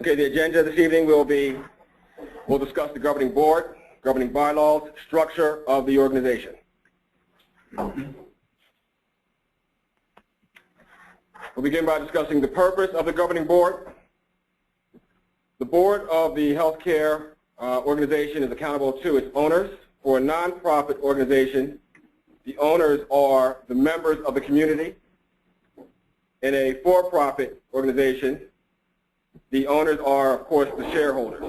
Okay, the agenda this evening we'll discuss the governing board, governing bylaws, structure of the organization. We'll begin by discussing the purpose of the governing board. The board of the healthcare organization is accountable to its owners. For a nonprofit organization, the owners are the members of the community. In a for-profit organization, the owners are, of course, the shareholders.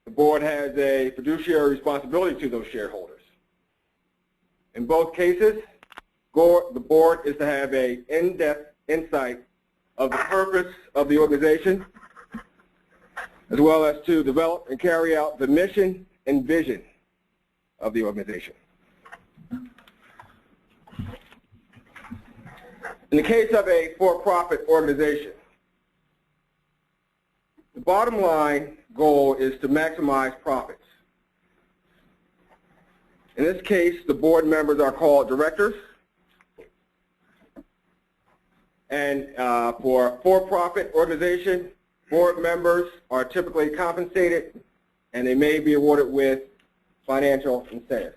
The board has a fiduciary responsibility to those shareholders. In both cases, the board is to have an in-depth insight of the purpose of the organization, as well as to develop and carry out the mission and vision of the organization. In the case of a for-profit organization, the bottom line goal is to maximize profits. In this case, the board members are called directors. And for a for-profit organization, board members are typically compensated and they may be awarded with financial incentives.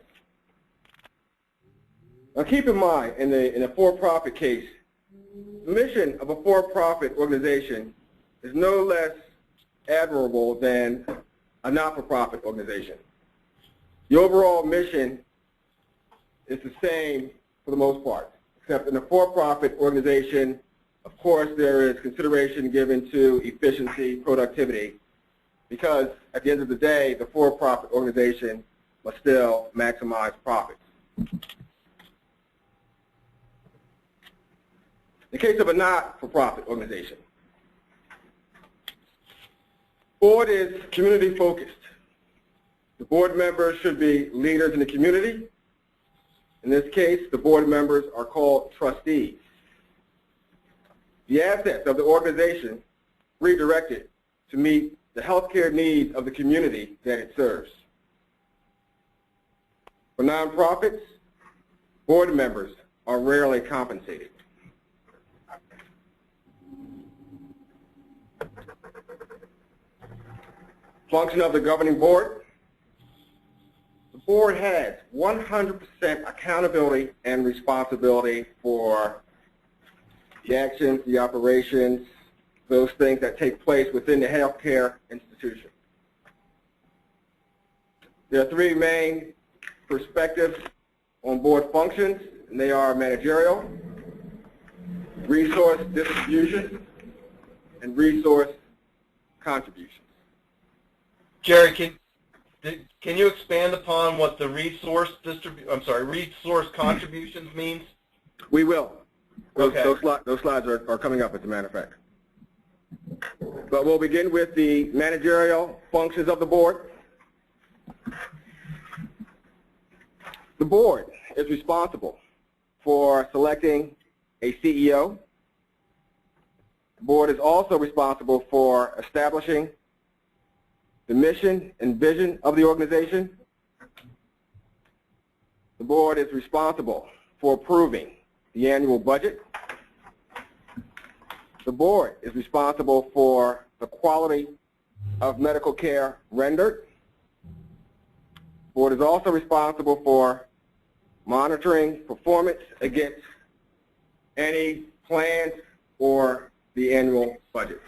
Now keep in mind, in a for-profit case, the mission of a for-profit organization is no less admirable than a not-for-profit organization. The overall mission is the same for the most part, except in a for-profit organization, of course, there is consideration given to efficiency, productivity, because at the end of the day, the for-profit organization must still maximize profits. In the case of a not-for-profit organization, the board is community-focused. The board members should be leaders in the community. In this case, the board members are called trustees. The assets of the organization redirected to meet the healthcare needs of the community that it serves. For nonprofits, board members are rarely compensated. Function of the governing board. The board has 100% accountability and responsibility for the actions, the operations, those things that take place within the healthcare institution. There are three main perspectives on board functions, and they are managerial, resource distribution, and resource contribution. Jerry, can you expand upon what the resource contributions means? We will. Okay. Those slides are coming up, as a matter of fact. But we'll begin with the managerial functions of the board. The board is responsible for selecting a CEO. The board is also responsible for establishing the mission and vision of the organization. The board is responsible for approving the annual budget. The board is responsible for the quality of medical care rendered. The board is also responsible for monitoring performance against any plans or the annual budget.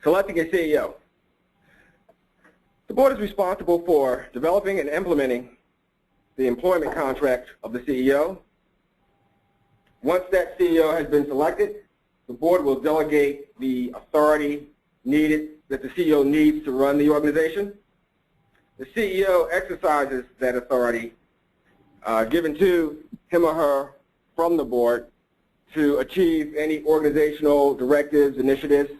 Selecting a CEO. The board is responsible for developing and implementing the employment contract of the CEO. Once that CEO has been selected, the board will delegate the authority that the CEO needs to run the organization. The CEO exercises that authority given to him or her from the board to achieve any organizational directives, initiatives.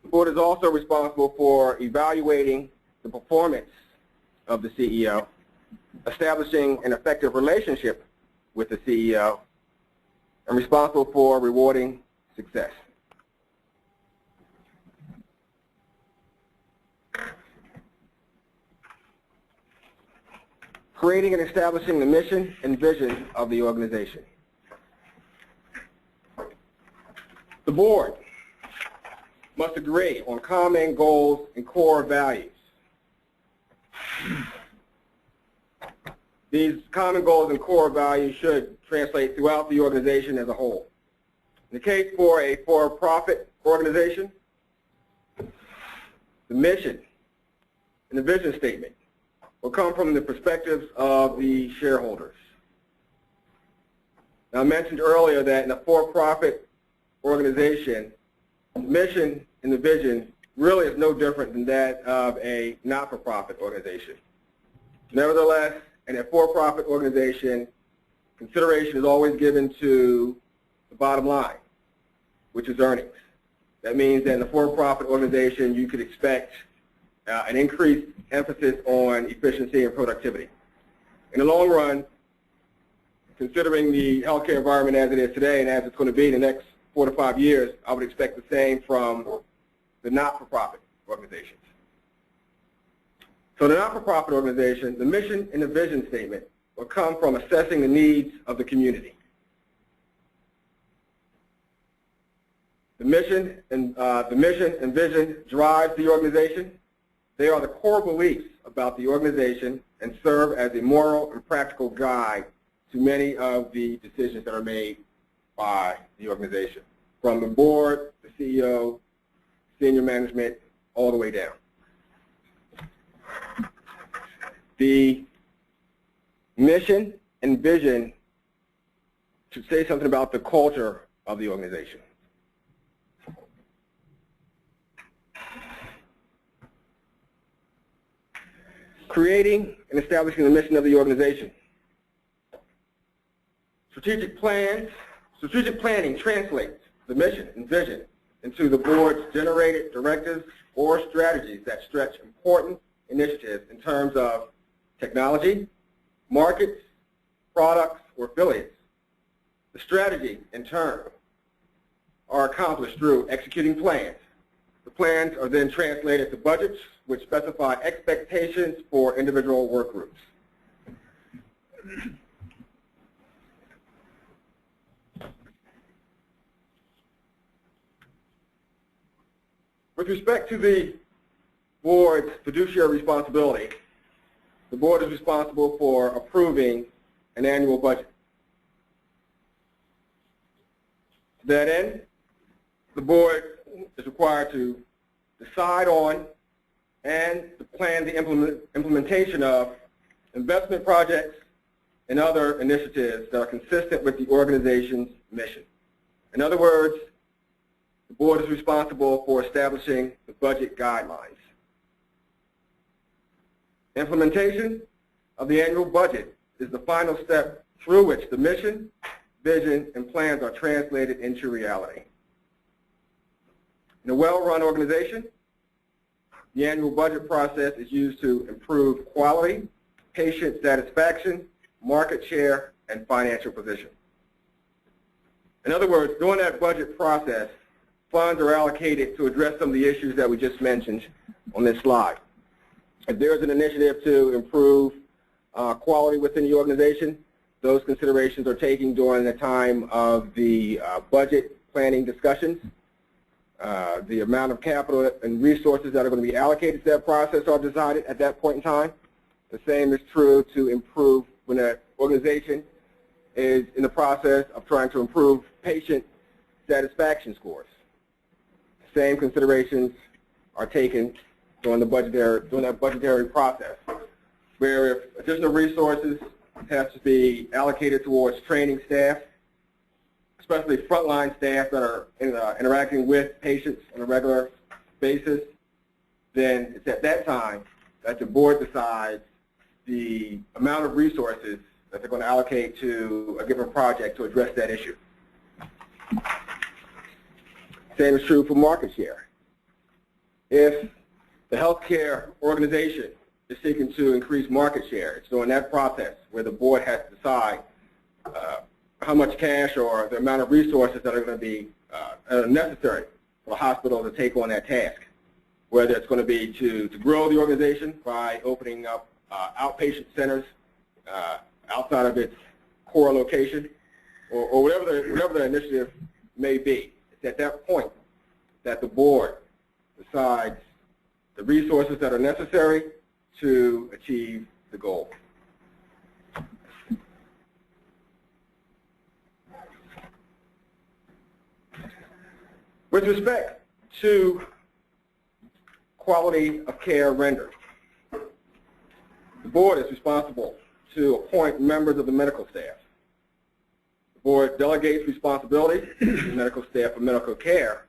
The board is also responsible for evaluating the performance of the CEO, establishing an effective relationship with the CEO, and responsible for rewarding success. Creating and establishing the mission and vision of the organization. board must agree on common goals and core values. These common goals and core values should translate throughout the organization as a whole. In the case for a for-profit organization, the mission and the vision statement will come from the perspectives of the shareholders. Now, I mentioned earlier that in a for-profit organization, the mission and the vision really is no different than that of a not-for-profit organization. Nevertheless, in a for-profit organization, consideration is always given to the bottom line, which is earnings. That means that in a for-profit organization, you could expect an increased emphasis on efficiency and productivity. In the long run, considering the healthcare environment as it is today and as it's going to be in the next 4 to 5 years, I would expect the same from the not-for-profit organizations. So the not-for-profit organization, the mission and the vision statement will come from assessing the needs of the community. The mission and vision drives the organization. They are the core beliefs about the organization and serve as a moral and practical guide to many of the decisions that are made by the organization, from the board, the CEO, senior management, all the way down. The mission and vision should say something about the culture of the organization. Creating and establishing the mission of the organization. Strategic planning translates the mission and vision into the board's generated directives or strategies that stretch important initiatives in terms of technology, markets, products, or affiliates. The strategy, in turn, are accomplished through executing plans. The plans are then translated to budgets, which specify expectations for individual work groups. With respect to the board's fiduciary responsibility, the board is responsible for approving an annual budget. To that end, the board is required to decide on and to plan the implementation of investment projects and other initiatives that are consistent with the organization's mission. In other words, the board is responsible for establishing the budget guidelines. Implementation of the annual budget is the final step through which the mission, vision, and plans are translated into reality. In a well-run organization, the annual budget process is used to improve quality, patient satisfaction, market share, and financial position. In other words, during that budget process, funds are allocated to address some of the issues that we just mentioned on this slide. If there's an initiative to improve quality within the organization, those considerations are taken during the time of the budget planning discussions. The amount of capital and resources that are going to be allocated to that process are decided at that point in time. The same is true to improve when an organization is in the process of trying to improve patient satisfaction scores. The same considerations are taken during that budgetary process, where if additional resources have to be allocated towards training staff, especially frontline staff that are interacting with patients on a regular basis, then it's at that time that the board decides the amount of resources that they're going to allocate to a given project to address that issue. Same is true for market share. If the healthcare organization is seeking to increase market share, it's during that process where the board has to decide how much cash or the amount of resources that are going to be necessary for a hospital to take on that task, whether it's going to be to grow the organization by opening up outpatient centers outside of its core location, or whatever the initiative may be. it's at that point that the board decides the resources that are necessary to achieve the goal. With respect to quality of care rendered, the board is responsible to appoint members of the medical staff. The board delegates responsibility to the medical staff for medical care,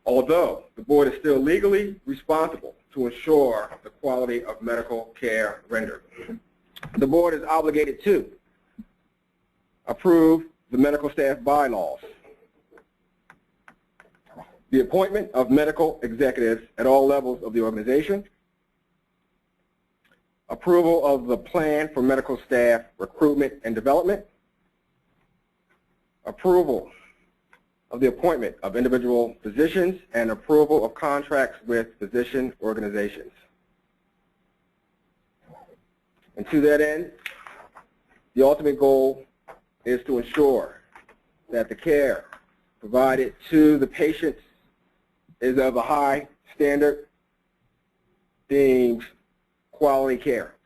although the board is still legally responsible to ensure the quality of medical care rendered. The board is obligated to approve the medical staff bylaws, the appointment of medical executives at all levels of the organization, approval of the plan for medical staff recruitment and development, approval of the appointment of individual physicians, and approval of contracts with physician organizations. And to that end, the ultimate goal is to ensure that the care provided to the patients is of a high standard, deemed quality care.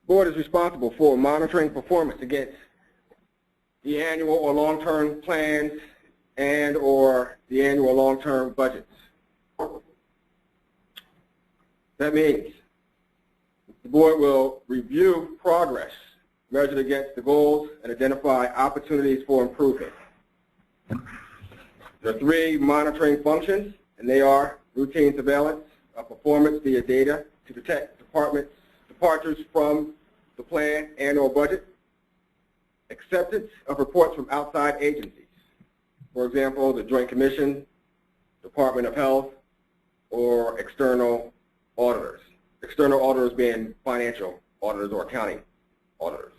The board is responsible for monitoring performance against the annual or long-term plans and or the annual or long-term budgets. That means the board will review progress measured against the goals and identify opportunities for improvement. There are 3 monitoring functions, and they are routine surveillance of performance via data to detect departures from the plan and or budget, acceptance of reports from outside agencies, for example, the Joint Commission, Department of Health, or external auditors. External auditors being financial auditors or accounting auditors.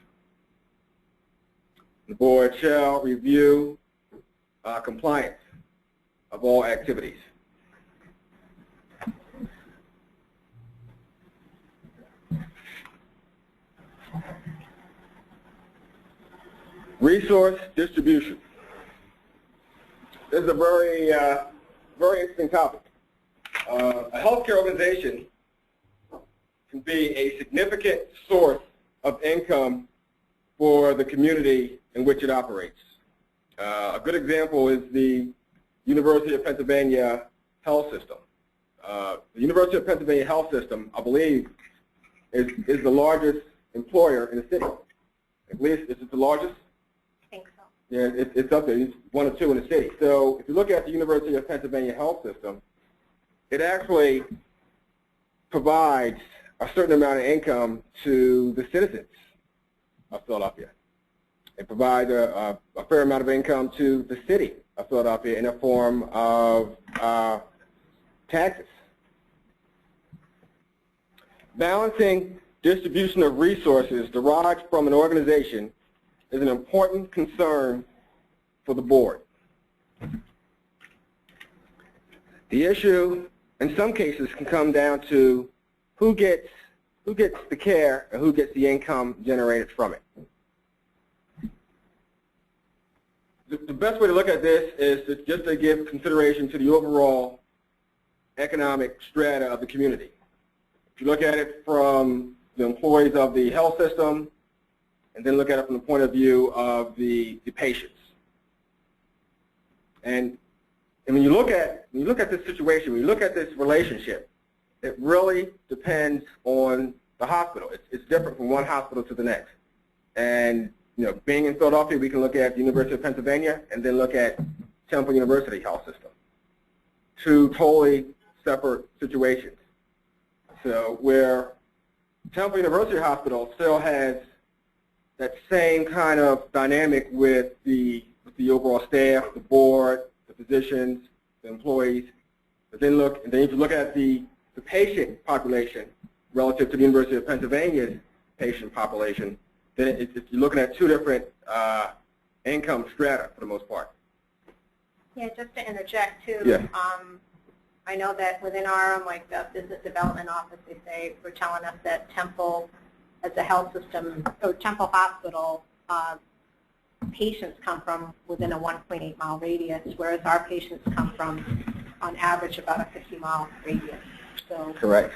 The board shall review compliance of all activities. Resource distribution. This is a very interesting topic. A healthcare organization can be a significant source of income for the community in which it operates. A good example is the University of Pennsylvania Health System. The University of Pennsylvania Health System, I believe, is the largest employer in the city. At least, is it the largest? I think so. Yeah, it's up there. It's 1 or 2 in the city. So if you look at the University of Pennsylvania Health System, it actually provides a certain amount of income to the citizens of Philadelphia. It provides a fair amount of income to the city of Philadelphia in the form of taxes. Balancing distribution of resources derived from an organization is an important concern for the board. The issue, in some cases, can come down to who gets the care and who gets the income generated from it. The best way to look at this is just to give consideration to the overall economic strata of the community. If you look at it from the employees of the health system, and then look at it from the point of view of the patients. And when you look at this situation, when you look at this relationship, it really depends on the hospital. It's different from one hospital to the next. And being in Philadelphia, we can look at the University of Pennsylvania and then look at Temple University Health System. 2 totally separate situations. So where Temple University Hospital still has that same kind of dynamic with the overall staff, the board, the physicians, the employees. But then if you look at the patient population relative to the University of Pennsylvania's patient population, then you're looking at 2 different income strata for the most part. Yeah, just to interject too. Yeah. I know that within our the business development office, we're telling us that Temple, as a health system, or Temple Hospital, patients come from within a 1.8 mile radius, whereas our patients come from, on average, about a 50-mile radius. So Correct.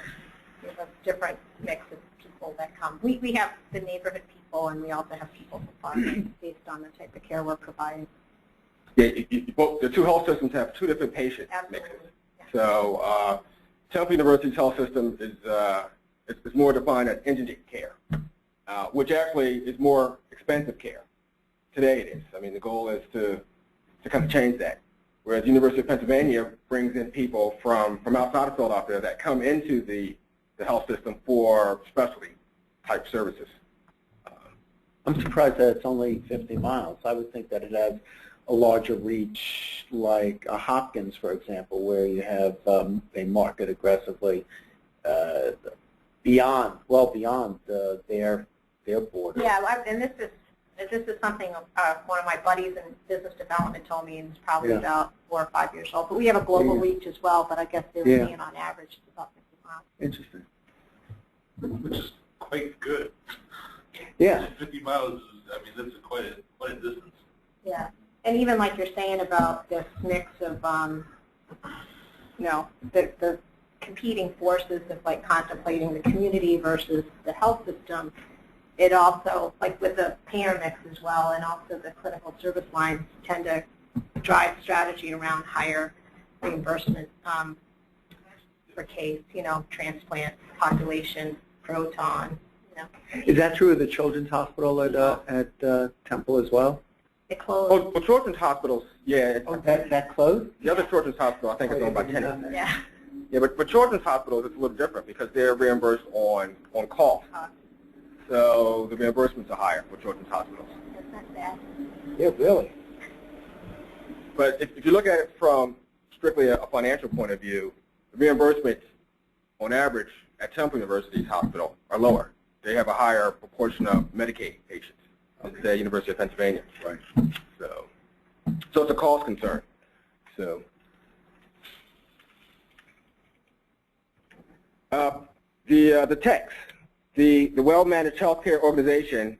we have a different mix of people that come. We have the neighborhood people, and we also have people from farmers based on the type of care we're providing. Yeah, both the two health systems have two different patient mixes. Yeah. So Temple University's health system is more defined as indigent care, which actually is more expensive care. Today it is. I mean, the goal is to kind of change that. Whereas the University of Pennsylvania brings in people from outside of Philadelphia that come into the health system for specialty type services. I'm surprised that it's only 50 miles. I would think that it has a larger reach, like a Hopkins, for example, where you have they market aggressively beyond their border. Yeah, and this is something one of my buddies in business development told me, and it's probably about 4 or 5 years old. But we have a global reach as well, but I guess they were saying on average it's about 50 miles. Interesting. Which is quite good. Yeah. 50 miles, I mean, that's quite a distance. Yeah, and even like you're saying about this mix of, you know, the competing forces of like contemplating the community versus the health system, it also, like with the payer mix as well, and also the clinical service lines tend to drive strategy around higher reimbursement per case, you know, transplant population, proton, you know. Is that true of the Children's Hospital at Temple as well? It closed. Oh, well, Children's Hospitals, yeah. Oh, that closed? The other Children's Hospital, I think, is owned by Tennessee. Yeah. Yeah, but Children's Hospitals, it's a little different because they're reimbursed on cost. So the reimbursements are higher for Children's Hospitals. That's not bad. Yeah, really. But if you look at it from strictly a financial point of view, the reimbursements on average at Temple University's hospital are lower. They have a higher proportion of Medicaid patients than the University of Pennsylvania. Right. So it's a cost concern. So the TECS, the Well-Managed Healthcare Organization,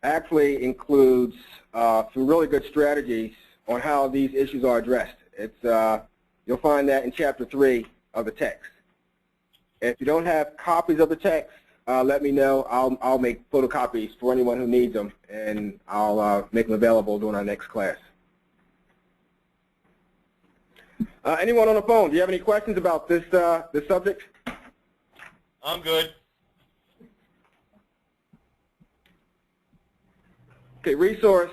actually includes some really good strategies on how these issues are addressed. It's you'll find that in Chapter 3 of the text. If you don't have copies of the text, let me know. I'll make photocopies for anyone who needs them, and I'll make them available during our next class. Anyone on the phone, do you have any questions about this subject? I'm good. Okay, resource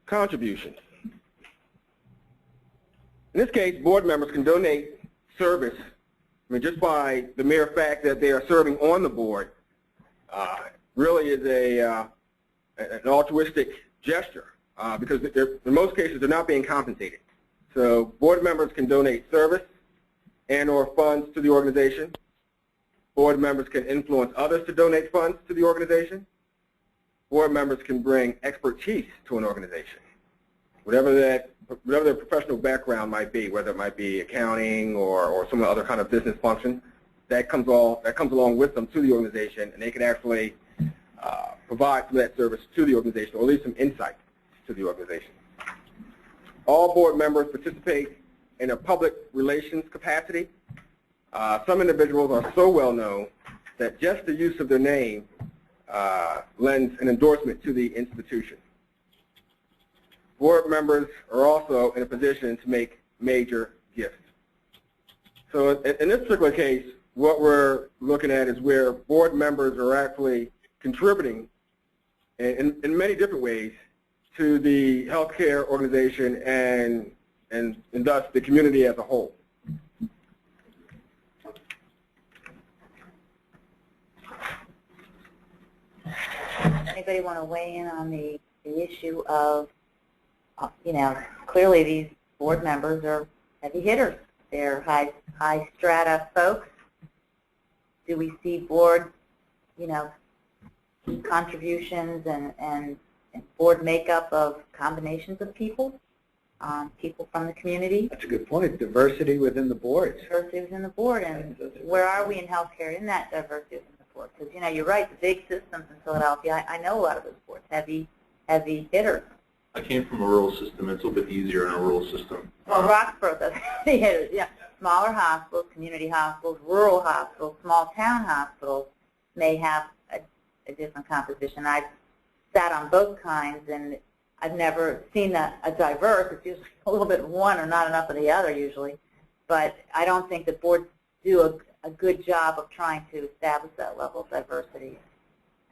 contributions. In this case, board members can donate service. I mean, just by the mere fact that they are serving on the board really is an altruistic gesture because in most cases they're not being compensated. So board members can donate service and or funds to the organization. Board members can influence others to donate funds to the organization. Board members can bring expertise to an organization, whatever their professional background might be, whether it might be accounting or some other kind of business function. That comes along with them to the organization, and they can actually provide some of that service to the organization, or at least some insight to the organization. All board members participate in a public relations capacity. Some individuals are so well known that just the use of their name lends an endorsement to the institution. Board members are also in a position to make major gifts. So in this particular case, what we're looking at is where board members are actually contributing in many different ways to the healthcare organization and thus the community as a whole. Anybody want to weigh in on the issue of, you know, clearly these board members are heavy hitters. They're high strata folks. Do we see board, you know, contributions and board makeup of combinations of people, people from the community? That's a good point. Diversity within the board. Diversity within the board, and where are we in healthcare in that diversity within the board? Because, you know, you're right, the big systems in Philadelphia, I know a lot of those boards, heavy heavy hitters. I came from a rural system. It's a little bit easier in a rural system. Well, Roxborough does heavy hitters, yeah. Smaller hospitals, community hospitals, rural hospitals, small town hospitals may have a different composition. I've sat on both kinds, and I've never seen a diverse. It's usually a little bit of one or not enough of the other usually. But I don't think the boards do a good job of trying to establish that level of diversity.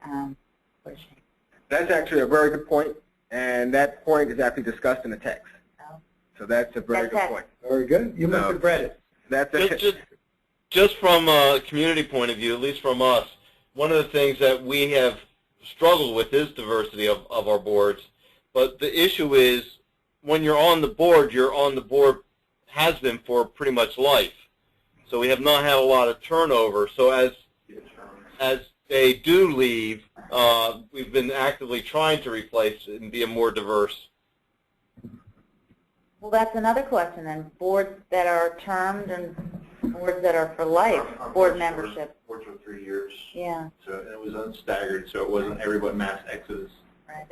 What a shame. That's actually a very good point, and that point is actually discussed in the text. Oh. So that's a very good point. Very good. You must have read it. That's a, Just from a community point of view, at least from us, one of the things that we have struggled with is diversity of our boards. But the issue is when you're on the board has been for pretty much life. So we have not had a lot of turnover. So as they do leave, we've been actively trying to replace it and be a more diverse. Well, that's another question then. Boards that are termed and boards that are for life, Our board membership. Boards were 3 years. Yeah. So and it was unstaggered, so it wasn't everybody mass exodus. Right.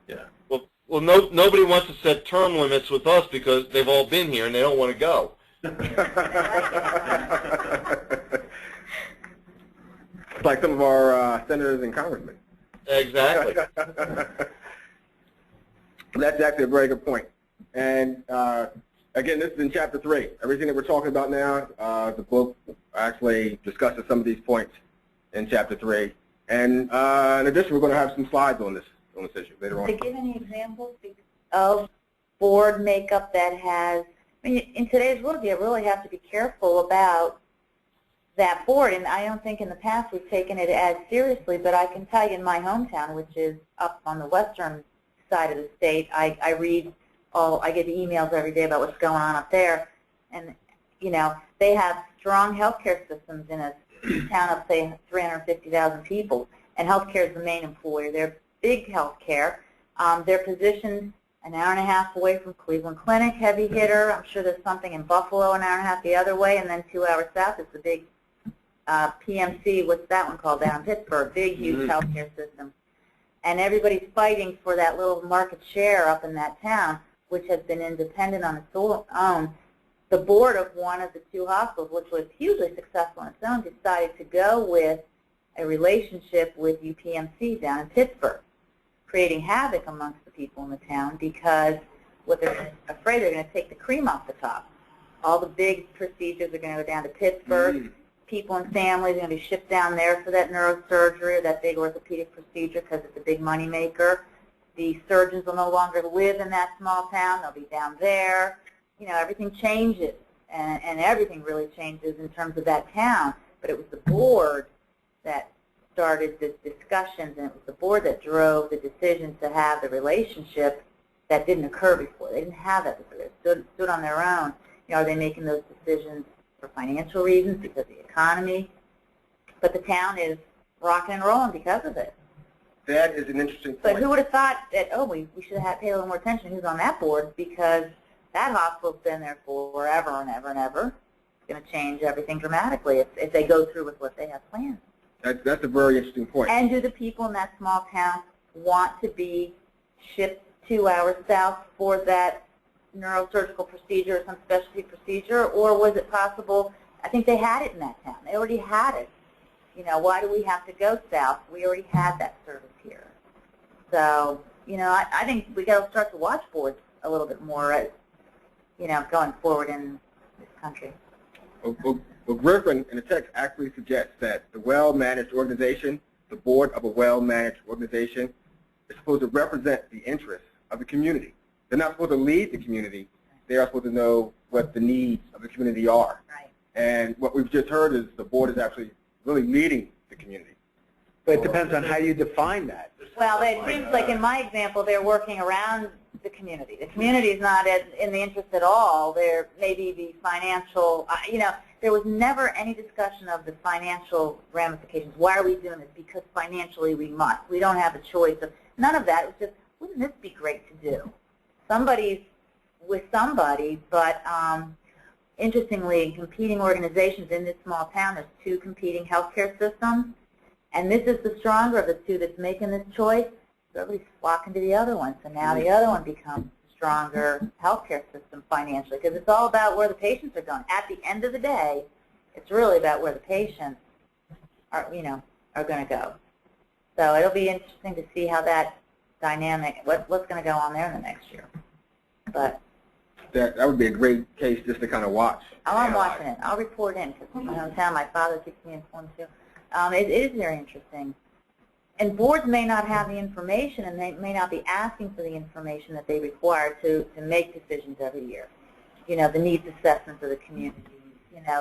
Yeah. Well, nobody wants to set term limits with us because they've all been here and they don't want to go. It's like some of our senators and congressmen. Exactly. That's actually a very good point. And again, this is in Chapter 3. Everything that we're talking about now, the book actually discusses some of these points in Chapter 3. And in addition, we're going to have some slides on this issue later on. To give any examples of board makeup that has, I mean, in today's world, you really have to be careful about that board, and I don't think in the past we've taken it as seriously, but I can tell you in my hometown, which is up on the western side of the state, I get emails every day about what's going on up there, and, you know, they have strong healthcare systems in a town of, say, 350,000 people, and healthcare is the main employer. They're big healthcare. They're positioned an hour and a half away from Cleveland Clinic, heavy hitter. I'm sure there's something in Buffalo an hour and a half the other way, and then 2 hours south is the big PMC, what's that one called down in Pittsburgh, big, huge healthcare system. And everybody's fighting for that little market share up in that town, which has been independent on its own. The board of one of the 2 hospitals, which was hugely successful on its own, decided to go with a relationship with UPMC down in Pittsburgh, creating havoc amongst the people in the town because what they're afraid they're going to take the cream off the top. All the big procedures are going to go down to Pittsburgh. People and families are going to be shipped down there for that neurosurgery or that big orthopedic procedure because it's a big money maker. The surgeons will no longer live in that small town. They'll be down there. You know, everything changes, and everything really changes in terms of that town. But it was the board that started the discussions, and it was the board that drove the decision to have the relationship that didn't occur before. They didn't have that before. They stood on their own. You know, are they making those decisions for financial reasons, because of the economy? But the town is rocking and rolling because of it. That is an interesting point. But who would have thought that, oh, we should have paid a little more attention who's on that board, because that hospital's been there forever and ever and ever. It's going to change everything dramatically if they go through with what they have planned. That's a very interesting point. And do the people in that small town want to be shipped 2 hours south for that neurosurgical procedure or some specialty procedure, or was it possible, I think they had it in that town. They already had it. You know, why do we have to go south? We already had that service here. So, you know, I think we got to start to watch boards a little bit more as, you know, going forward in this country. Well, Griffin in the text actually suggests that the well-managed organization, the board of a well-managed organization, is supposed to represent the interests of the community. They're not supposed to lead the community. They are supposed to know what the needs of the community are. Right. And what we've just heard is the board is actually really leading the community. But it depends on how you define that. Well, it seems like in my example, they're working around the community. The community is not in the interest at all. There maybe the financial, you know, there was never any discussion of the financial ramifications. Why are we doing this? Because financially we must. We don't have a choice. None of that. It was just, wouldn't this be great to do? Somebody's with somebody, but interestingly, competing organizations in this small town, there's 2 competing healthcare systems, and this is the stronger of the 2 that's making this choice. so everybody's flocking to the other one. So now the other one becomes a stronger healthcare system financially, because it's all about where the patients are going. At the end of the day, it's really about where the patients are, are going to go. So it'll be interesting to see how that dynamic, what's going to go on there in the next year. But that would be a great case just to kind of watch. I'm watching it. I'll report in because my father keeps me informed too. It is very interesting. And boards may not have the information, and they may not be asking for the information that they require to make decisions every year. The needs assessments of the community,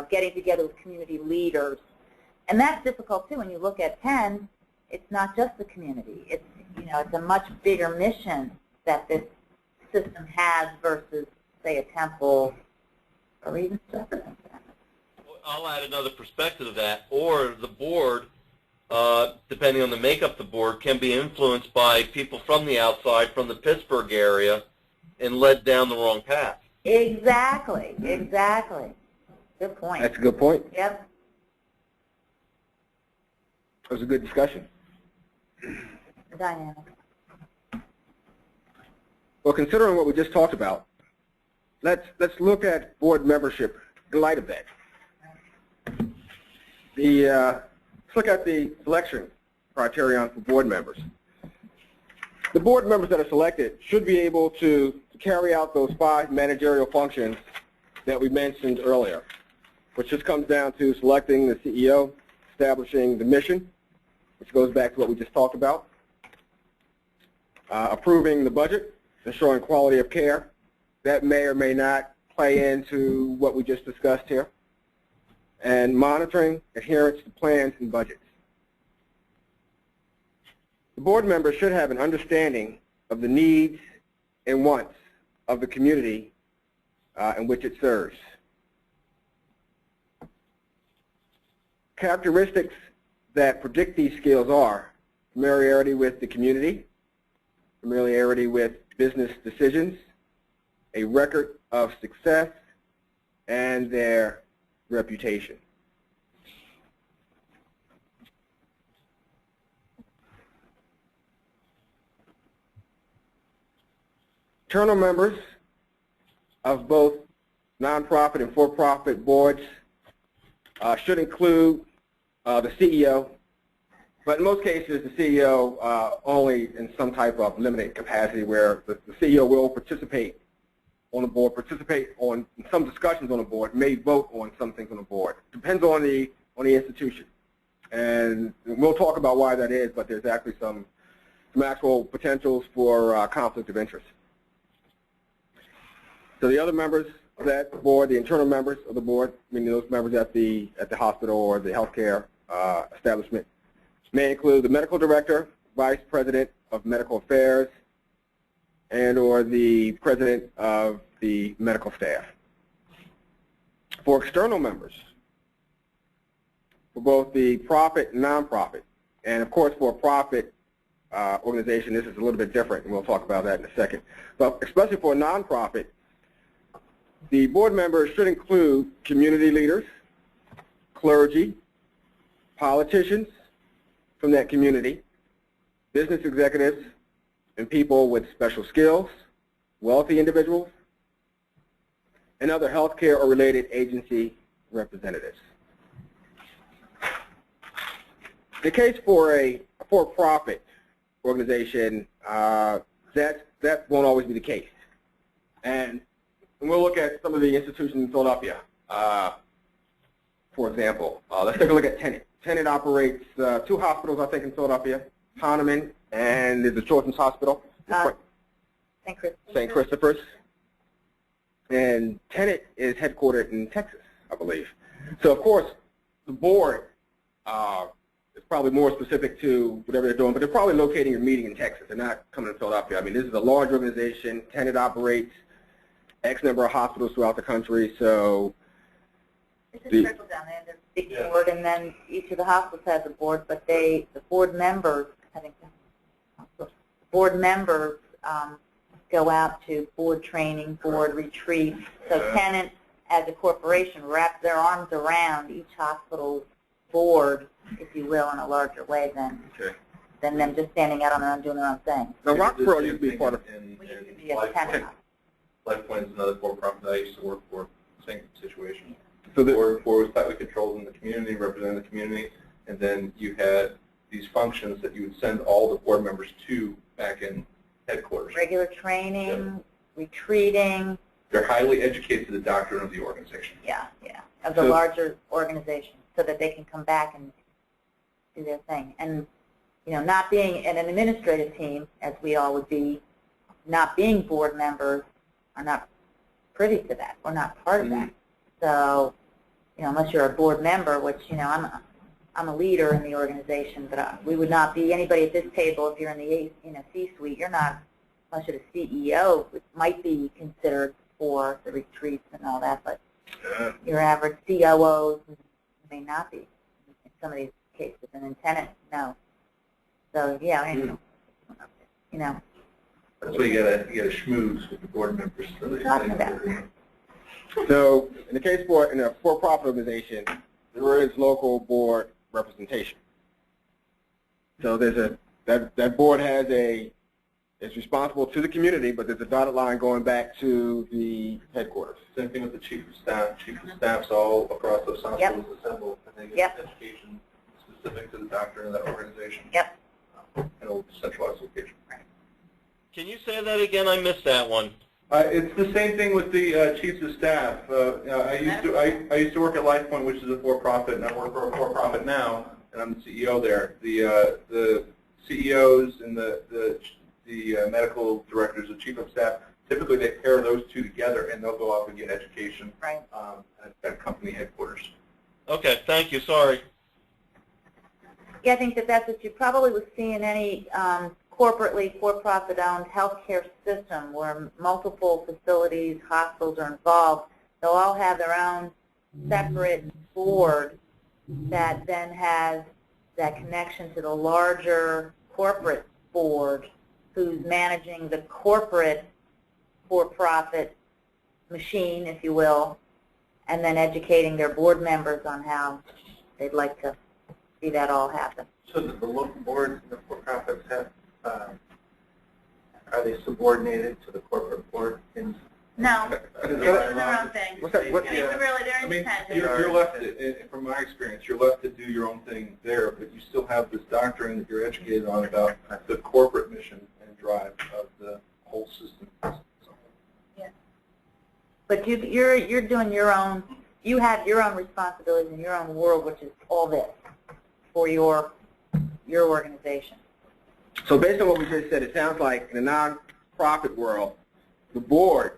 getting together with community leaders. And that's difficult too. When you look at Penn, it's not just the community. It's, it's a much bigger mission that this system has versus, say, a Temple or even Jefferson. I'll add another perspective to that, or the board, depending on the makeup of the board, can be influenced by people from the outside, from the Pittsburgh area, and led down the wrong path. Exactly. Good point. That's a good point. Yep. It was a good discussion. The dynamic. Well, considering what we just talked about, let's look at board membership in light of that. Let's look at the selection criterion for board members. The board members that are selected should be able to carry out those 5 managerial functions that we mentioned earlier, which just comes down to selecting the CEO, establishing the mission, which goes back to what we just talked about, approving the budget, ensuring quality of care. That may or may not play into what we just discussed here, and monitoring adherence to plans and budgets. The board members should have an understanding of the needs and wants of the community in which it serves. Characteristics that predict these skills are familiarity with the community, familiarity with business decisions, a record of success, and their reputation. Internal members of both nonprofit and for-profit boards should include the CEO, but in most cases the CEO only in some type of limited capacity, where the CEO will participate on the board, participate on some discussions on the board, may vote on some things on the board. Depends on the institution, and we'll talk about why that is. But there's actually some actual potentials for conflict of interest. So the other members of that board, the internal members of the board, meaning those members at the hospital or the healthcare establishment, may include the medical director, vice president of medical affairs, and or the president of the medical staff. For external members, for both the profit and nonprofit, and of course for a profit organization, this is a little bit different, and we'll talk about that in a second. But especially for a nonprofit, the board members should include community leaders, clergy, politicians from that community, business executives, and people with special skills, wealthy individuals, and other healthcare or related agency representatives. The case for a for-profit organization, that won't always be the case. And we'll look at some of the institutions in Philadelphia. For example, let's take a look at Tenet. Tenet operates 2 hospitals, I think, in Philadelphia, Hahnemann and the Children's Hospital. St. Christopher's. And Tenet is headquartered in Texas, I believe. So, of course, the board is probably more specific to whatever they're doing, but they're probably locating a meeting in Texas. They're not coming to Philadelphia. I mean, this is a large organization. Tenet operates X number of hospitals throughout the country, so It's a trickle down. They have a big board, and then each of the hospitals has a board, but the board members, go out to board training, board retreats. So Tenet, as a corporation, wraps their arms around each hospital's board, if you will, in a larger way than than them just standing out on their own doing their own thing. Now, Roxborough used to be part of. We used to be a tenant. LifePoint is another for-profit I used to work for. Same situation. So the Board was tightly controlled in the community, representing the community, and then you had these functions that you would send all the board members to back in headquarters. Regular training, retreating. They're highly educated to the doctrine of the organization. Yeah, of the So- larger organization, so that they can come back and do their thing. And, not being in an administrative team, as we all would be, not being board members, are not privy to that. We're not part of that. So, unless you're a board member, which, I'm a leader in the organization, but we would not be anybody at this table if you're in the C-suite. You're not, unless you're the CEO, which might be considered for the retreats and all that, but your average COOs may not be in some of these cases, and in tenants, no. So, That's why you gotta schmooze with the board members. So they- Talking about. So in the case in a for-profit organization, there is local board representation. So there's that board is responsible to the community, but there's a dotted line going back to the headquarters. Same thing with the chief of staff. Chief of staff's all across those hospitals assembled, and they get education specific to the doctrine of that organization. Yep. In a centralized location. Can you say that again? I missed that one. It's the same thing with the chiefs of staff. I used to work at LifePoint, which is a for-profit, and I work for a for-profit now, and I'm the CEO there. The CEOs and the medical directors, the chief of staff, typically they pair those two together, and they'll go off and get education at company headquarters. Okay, thank you. Sorry. Yeah, I think that's what you probably would see in any corporately for-profit owned healthcare system where multiple facilities, hospitals are involved. They'll all have their own separate board that then has that connection to the larger corporate board who's managing the corporate for-profit machine, if you will, and then educating their board members on how they'd like to see that all happen. So the local boards and the for-profits have, are they subordinated to the corporate board? No, They're they're their own thing. What's that? What, They're really, they're I mean, independent. you're left, from my experience, you're left to do your own thing there, but you still have this doctrine that you're educated on about the corporate mission and drive of the whole system. Yeah. But you're doing your own. You have your own responsibilities in your own world, which is all this for your organization. So based on what we just said, it sounds like in a non-profit world, the board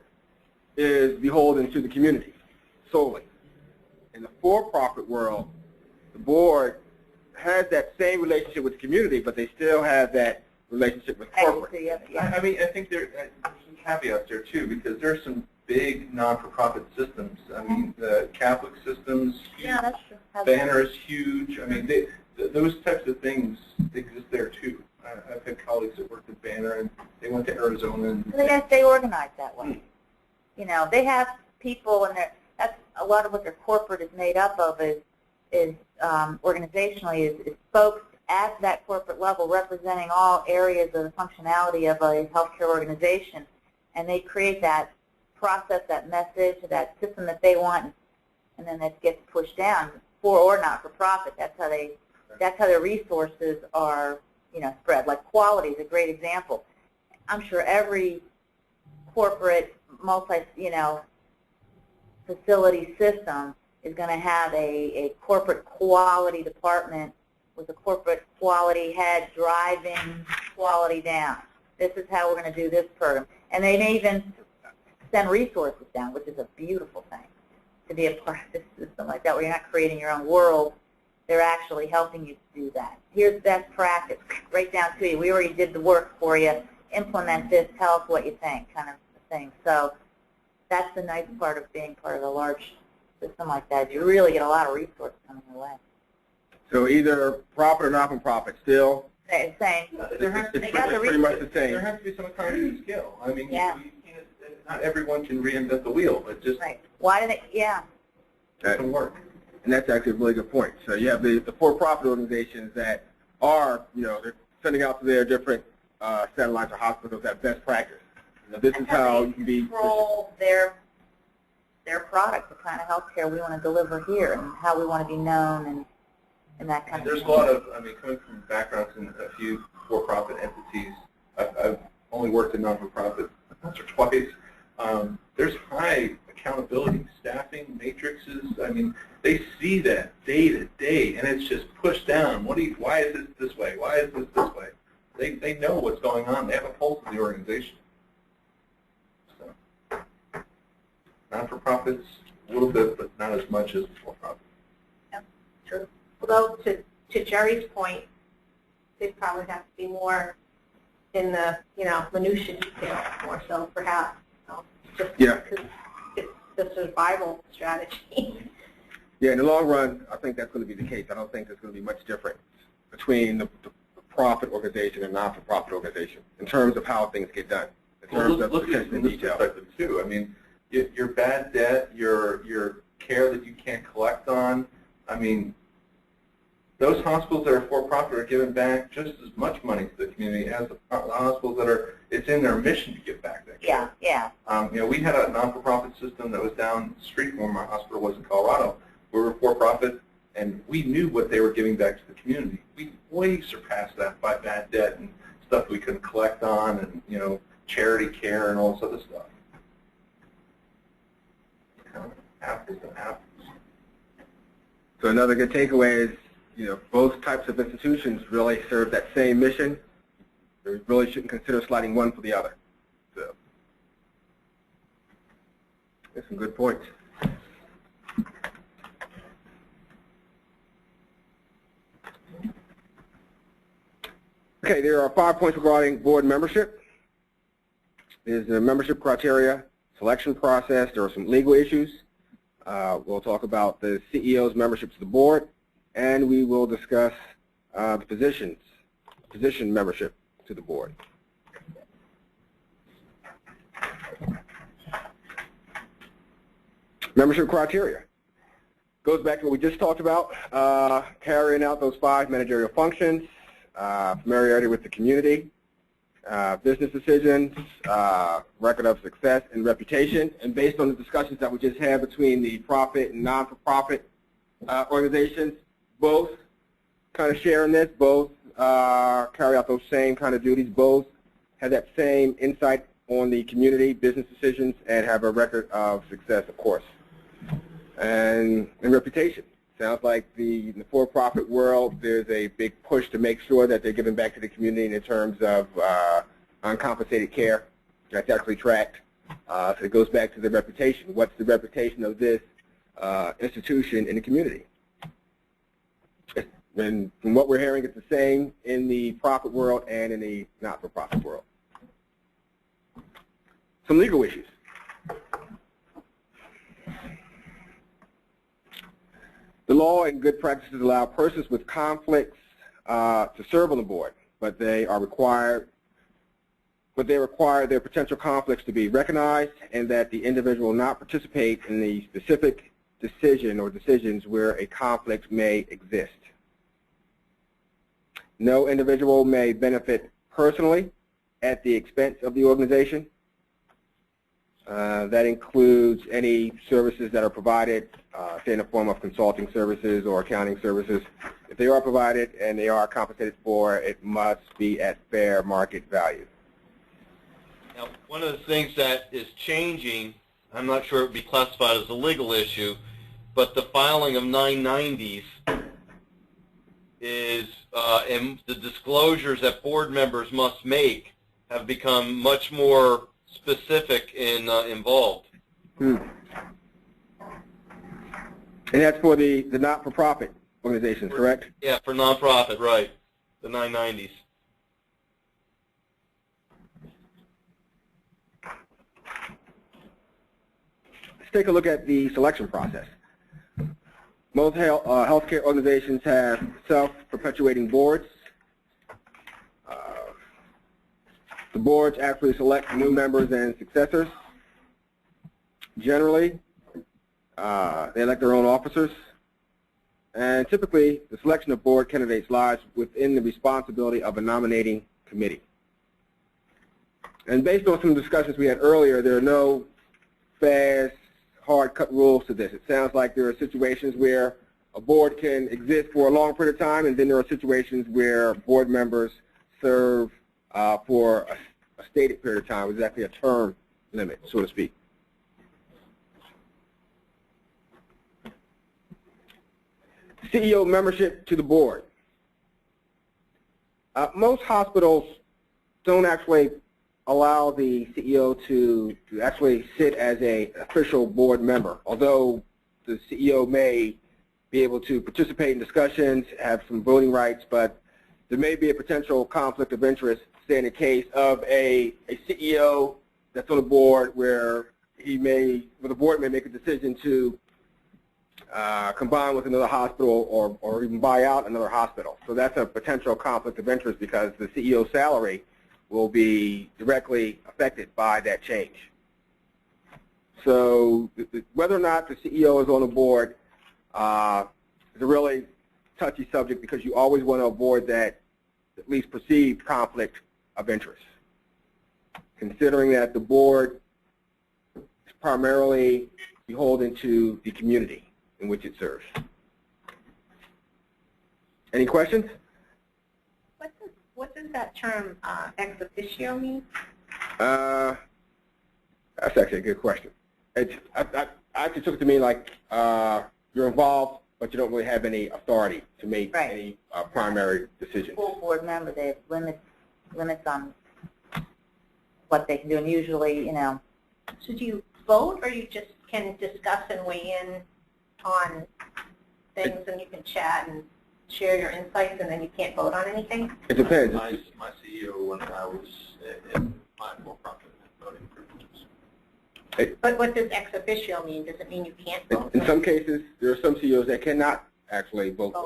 is beholden to the community solely. In the for-profit world, the board has that same relationship with the community, but they still have that relationship with corporate. I mean, I think there's some caveats there too, because there are some big non-for-profit systems. I mean, the Catholic systems, Yeah, that's true. Banner is huge. I mean, those types of things exist there too. I've had colleagues that worked at Banner, and they went to Arizona. And They stay organized that way. You know, they have people, and that's a lot of what their corporate is made up of. Is organizationally is folks at that corporate level representing all areas of the functionality of a healthcare organization, and they create that process, that message, that system that they want, and then that gets pushed down for or not for profit. That's how their resources are, spread. Like quality is a great example. I'm sure every corporate facility system is going to have a corporate quality department with a corporate quality head driving quality down. This is how we're going to do this program. And they may even send resources down, which is a beautiful thing, to be a part of this system like that, where you're not creating your own world. They're actually helping you to do that. Here's best practice, right down to you. We already did the work for you. Implement this. Tell us what you think, kind of thing. So that's the nice part of being part of a large system like that. You really get a lot of resources coming your way. So either profit or not-for-profit, still, Same. There has to They be got the pretty much the same. There has to be some economy of scale. I mean, Yeah. you can't, not everyone can reinvent the wheel. It just Right. Why do they? Yeah. doesn't work. And that's actually a really good point. So you have the for-profit organizations that are, they're sending out to their different satellites or hospitals at best practice. You know, this is how you can be control their product, the kind of healthcare we want to deliver here, and how we want to be known, and that kind of There's thing. a lot of, I mean, coming from backgrounds in a few for-profit entities, I've only worked in non-for-profit once or twice. There's high accountability, staffing matrices. I mean, they see that day to day, and it's just pushed down. Why is this way? Why is this way? They know what's going on. They have a pulse of the organization. So, non-for-profits, a little bit, but not as much as for-profit. Yep, true. Although, to Jerry's point, they probably have to be more in the, minutiae detail more so, perhaps. Just because it's the survival strategy. Yeah, in the long run, I think that's going to be the case. I don't think there's going to be much difference between the profit organization and non-for-profit organization in terms of how things get done, in terms of attention to detail. Too. I mean, your bad debt, your care that you can't collect on. I mean, those hospitals that are for-profit are giving back just as much money to the community as the hospitals that are, it's in their mission to give back that care. Yeah. We had a non-for-profit system that was down the street from where my hospital was in Colorado. We were for-profit, and we knew what they were giving back to the community. We way surpassed that by bad debt and stuff we couldn't collect on, and charity care and all this other stuff. Apples to apples. So another good takeaway is, both types of institutions really serve that same mission. We really shouldn't consider sliding one for the other. So, that's some good points. Okay, there are 5 points regarding board membership. There's the membership criteria, selection process. There are some legal issues. We'll talk about the CEO's membership to the board, and we will discuss the position membership to the board. Membership criteria goes back to what we just talked about, carrying out those 5 managerial functions, familiarity with the community, business decisions, record of success, and reputation. And based on the discussions that we just had between the profit and non-for-profit organizations, both kind of share in this, both carry out those same kind of duties, both have that same insight on the community, business decisions, and have a record of success, of course. And reputation. Sounds like in the for-profit world, there's a big push to make sure that they're giving back to the community in terms of uncompensated care. That's actually tracked. So it goes back to the reputation. What's the reputation of this institution in the community? And from what we're hearing, it's the same in the profit world and in the not-for-profit world. Some legal issues. The law and good practices allow persons with conflicts to serve on the board, but they require their potential conflicts to be recognized and that the individual not participate in the specific decision or decisions where a conflict may exist. No individual may benefit personally at the expense of the organization. That includes any services that are provided, say in the form of consulting services or accounting services. If they are provided and they are compensated for, it must be at fair market value. Now, one of the things that is changing, I'm not sure it would be classified as a legal issue, but the filing of 990s is, and the disclosures that board members must make have become much more specific and involved. And that's for the not-for-profit organizations, correct? Yeah, for nonprofit, right. The 990s. Let's take a look at the selection process. Most healthcare organizations have self-perpetuating boards. The boards actually select new members and successors. Generally, they elect their own officers, and typically the selection of board candidates lies within the responsibility of a nominating committee. And based on some discussions we had earlier, there are no fast, hard-cut rules to this. It sounds like there are situations where a board can exist for a long period of time, and then there are situations where board members serve for a stated period of time, exactly a term limit, so to speak. CEO membership to the board. Most hospitals don't actually allow the CEO to actually sit as an official board member, although the CEO may be able to participate in discussions, have some voting rights, but there may be a potential conflict of interest, say in the case of a CEO that's on a board where the board may make a decision to combine with another hospital or even buy out another hospital. So that's a potential conflict of interest because the CEO's salary will be directly affected by that change. So whether or not the CEO is on the board is a really touchy subject because you always want to avoid that at least perceived conflict of interest. Considering that the board is primarily beholden to the community in which it serves. Any questions? What does that term ex officio mean? That's actually a good question. I actually took it to mean like you're involved, but you don't really have any authority to make any primary decisions. Full board member, they have limits on what they can do, and usually, you know. So do you vote, or you just can discuss and weigh in on things, and you can chat and share your insights, and then you can't vote on anything? It depends. My CEO, when I was in my for-profit voting privileges. But what does ex officio mean? Does it mean you can't vote? In some cases, there are some CEOs that cannot actually vote on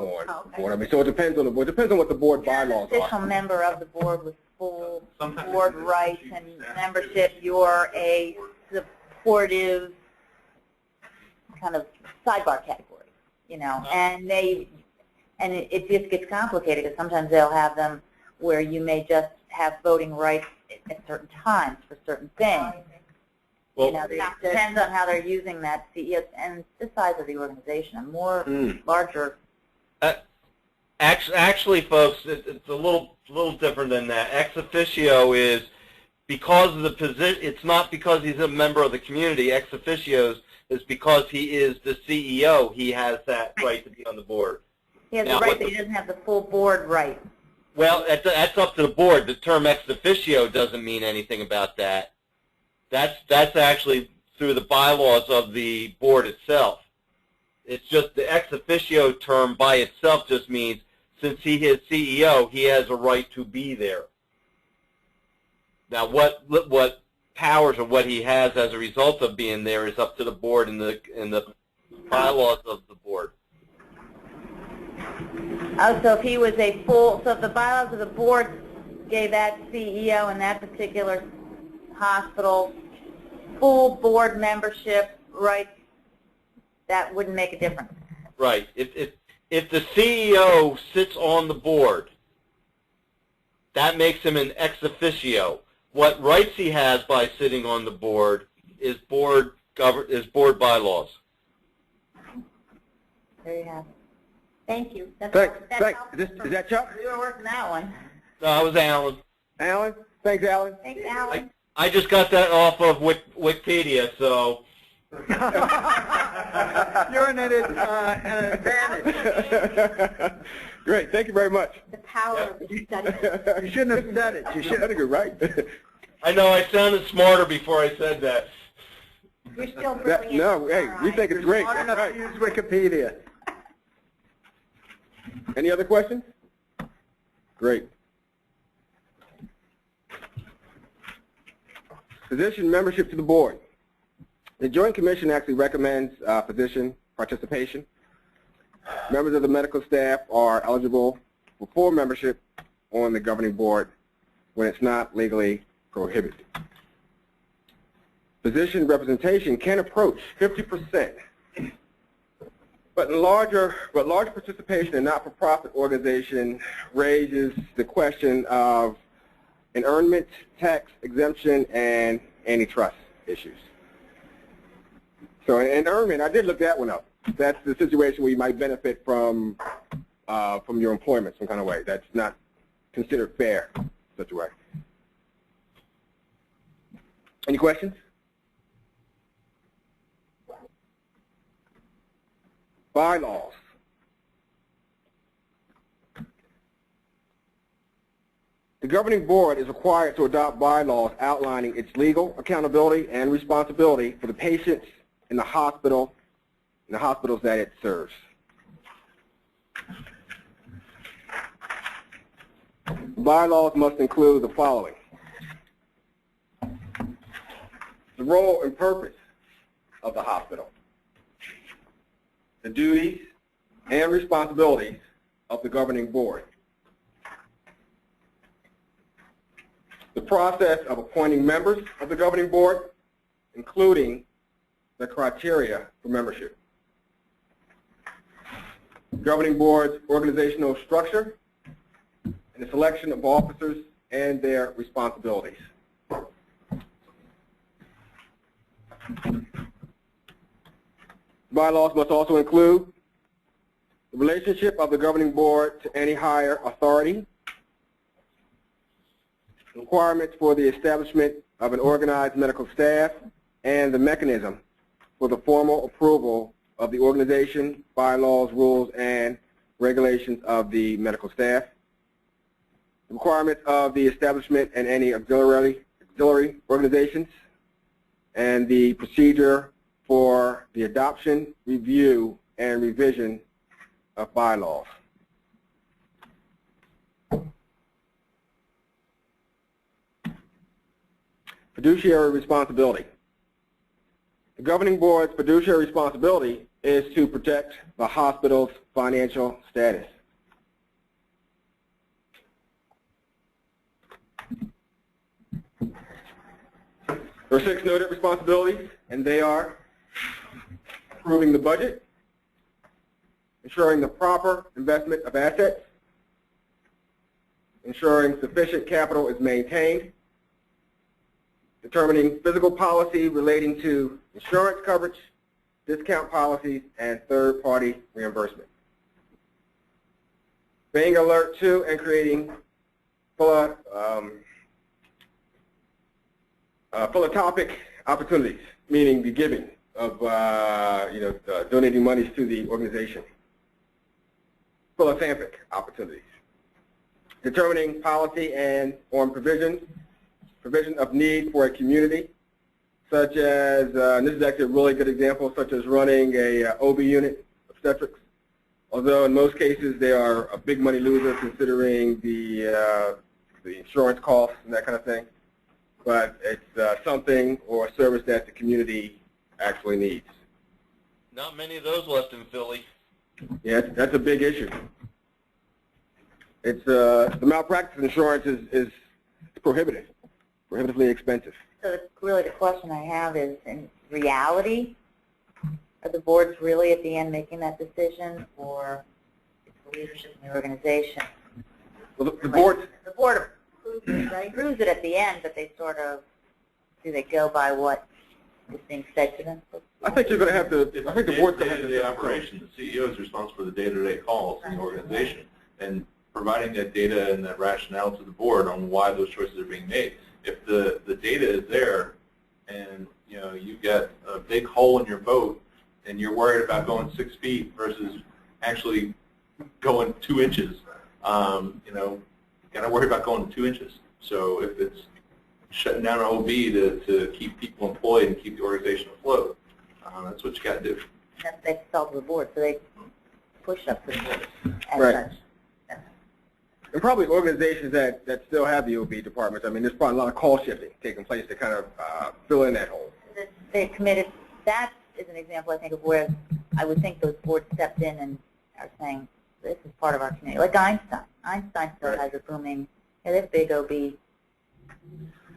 board. I mean, so it depends on the board. It depends on what the board bylaws You're an official are. member of the board with full Sometimes board it's rights chief and staff. membership. You're a supportive kind of sidebar category, you know, and it just gets complicated because sometimes they'll have them where you may just have voting rights at certain times for certain things. Well, You know, it depends on how they're using that CEO and the size of the organization. A more larger. Actually, folks, it's a little different than that. Ex officio is because of the position. It's not because he's a member of the community. Ex officio is because he is the CEO. He has that right to be on the board. He has Now, the right, but he doesn't have the full board right. Well, that's up to the board. The term ex officio doesn't mean anything about that. That's actually through the bylaws of the board itself. It's just the ex officio term by itself just means since he is CEO, he has a right to be there. Now, what powers or what he has as a result of being there is up to the board and the bylaws of the board. Oh, so if he was so if the bylaws of the board gave that CEO in that particular hospital full board membership rights, that wouldn't make a difference. Right. If the CEO sits on the board, that makes him an ex officio. What rights he has by sitting on the board is board bylaws. There you have it. Thank you. Thanks. Is that Chuck? You were working that one. No, I was Alan. Alan? Thanks, Alan. Thanks, Alan. I just got that off of Wikipedia, so. You're an advantage. Great. Thank you very much. The power of the study. You shouldn't have said it. You should. I think you're right. I know I sounded smarter before I said that. You're still brilliant. No, hey, we think it's great. Smart enough Right. to use Wikipedia. Any other questions? Great. Physician membership to the board. The Joint Commission actually recommends physician participation. Members of the medical staff are eligible for full membership on the governing board when it's not legally prohibited. Physician representation can approach 50% But large participation in not-for-profit organization raises the question of inurnment, tax exemption, and antitrust issues. So inurnment, I did look that one up. That's the situation where you might benefit from your employment some kind of way. That's not considered fair in such a way. Any questions? Bylaws. The governing board is required to adopt bylaws outlining its legal accountability and responsibility for the patients in the hospitals that it serves. Bylaws must include the following: the role and purpose of the hospital, the duties and responsibilities of the governing board, the process of appointing members of the governing board, including the criteria for membership, governing board's organizational structure, and the selection of officers and their responsibilities. Bylaws must also include the relationship of the governing board to any higher authority, requirements for the establishment of an organized medical staff, and the mechanism for the formal approval of the organization, bylaws, rules, and regulations of the medical staff, the requirements of the establishment and any auxiliary organizations, and the procedure for the adoption, review, and revision of bylaws. Fiduciary responsibility. The governing board's fiduciary responsibility is to protect the hospital's financial status. There are 6 noted responsibilities, and they are approving the budget, ensuring the proper investment of assets, ensuring sufficient capital is maintained, determining physical policy relating to insurance coverage, discount policies, and third-party reimbursement. Being alert to and creating philanthropic opportunities, meaning the giving of, donating monies to the organization. Philanthropic opportunities. Determining policy and on provision of need for a community, such as, and this is actually a really good example, such as running a OB unit, obstetrics, although in most cases they are a big money loser considering the insurance costs and that kind of thing. But it's something or a service that the community actually needs. Not many of those left in Philly. Yeah, that's a big issue. It's the malpractice insurance is prohibitively expensive. So really the question I have is, in reality, are the boards really at the end making that decision, or is the leadership in the organization? Well, the board approves it at the end, but they sort of, do they go by what is being said to them? I think you're going to have to, I think the board's going to have to. Day-to-day operation, the CEO is responsible for the day-to-day calls in the organization, and providing that data and that rationale to the board on why those choices are being made. If the data is there and you get a big hole in your boat and you're worried about going 6 feet versus actually going 2 inches, you got to worry about going 2 inches. So if it's shutting down an OB to keep people employed and keep the organization afloat, that's what you got to do. That's they sell to the board, so they push up to the board as Right. such. And probably organizations that still have the OB departments, I mean, there's probably a lot of call shifting taking place to kind of fill in that hole. They committed, that is an example, I think, of where I would think those boards stepped in and are saying, this is part of our community. Like Einstein. Einstein still Right. has a booming, they have big OB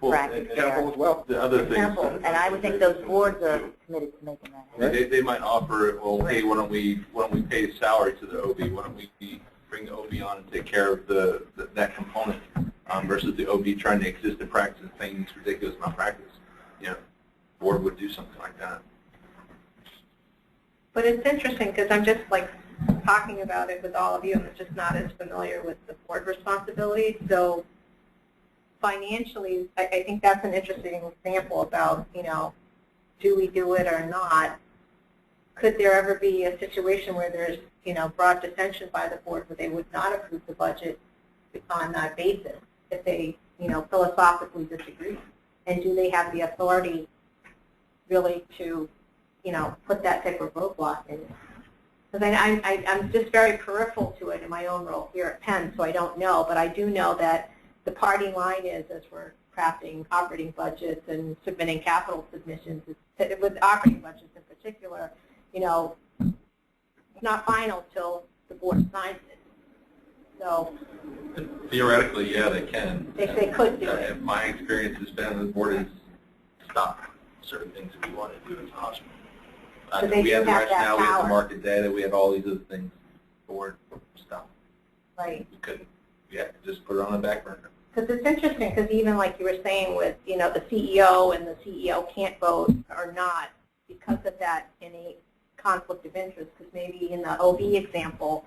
practice Temple there. as well. The other things. Temple, and I would think those boards are committed to making that happen. They might offer, well, hey, why don't we pay salary to the OB? Why don't we bring the OB on and take care of that component versus the OB trying to exist in practice and paying these ridiculous malpractice. You know, the board would do something like that. But it's interesting because I'm just like talking about it with all of you, and I'm just not as familiar with the board responsibilities. So financially, I think that's an interesting example about, you know, do we do it or not? Could there ever be a situation where there's, you know, broad dissension by the board where they would not approve the budget on that basis if they, you know, philosophically disagree? And do they have the authority really to, you know, put that type of roadblock in? Because I'm just very peripheral to it in my own role here at Penn, so I don't know. But I do know that the party line is, as we're crafting operating budgets and submitting capital submissions, with operating budgets in particular, you know, it's not final till the board signs it. So Theoretically, yeah, they can. they could do it. My experience has been the board has stopped certain things that we want to do as a hospital. So they We do have the have that rationale, we have the power. market data, we have all these other things. The board stopped. Right. We couldn't. We had to just put it on the back burner. Because it's interesting, because even like you were saying with, you know, the CEO and the CEO can't vote or not because of that innate conflict of interest, because maybe in the OB example,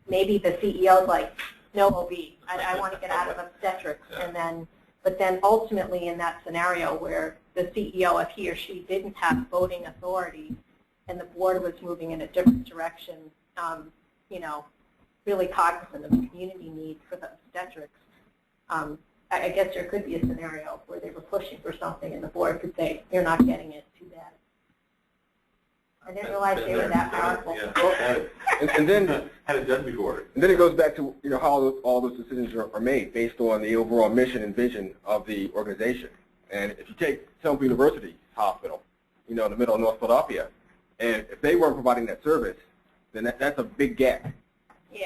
maybe the CEO is like, no OB, I want to get out of obstetrics, and but then ultimately in that scenario where the CEO, if he or she didn't have voting authority and the board was moving in a different direction, you know, really cognizant of the community need for the obstetrics, I guess there could be a scenario where they were pushing for something and the board could say, you're not getting it, too bad. I didn't realize they were that powerful. Yeah. And then Had it done before. And then it goes back to, you know, how all those decisions are made based on the overall mission and vision of the organization. And if you take Temple University Hospital, you know, in the middle of North Philadelphia, and if they weren't providing that service, then that's a big gap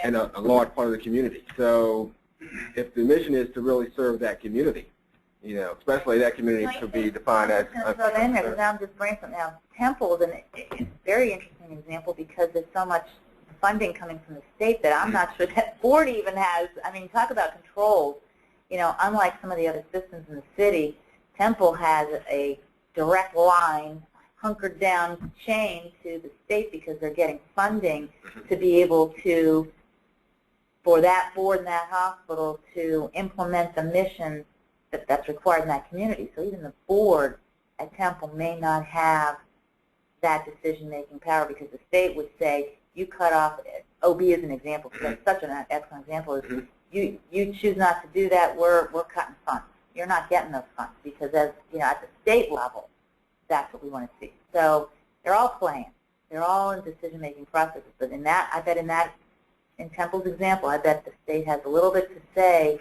and a large part of the community. So if the mission is to really serve that community, you know, especially that community could be defined as. I'm throw that in there because now I'm just brainstorming. Now, Temple is a very interesting example because there's so much funding coming from the state that I'm not sure that board even has. I mean, talk about controls. You know, unlike some of the other systems in the city, Temple has a direct line, hunkered down chain to the state because they're getting funding to be able to, for that board and that hospital to implement the mission that's required in that community. So even the board at Temple may not have that decision-making power because the state would say, you cut off, OB is an example, because that's such an excellent example, is you choose not to do that, we're cutting funds. You're not getting those funds because as, you know, at the state level, that's what we want to see. So they're all playing. They're all in decision-making processes. But in that, I bet in Temple's example, I bet the state has a little bit to say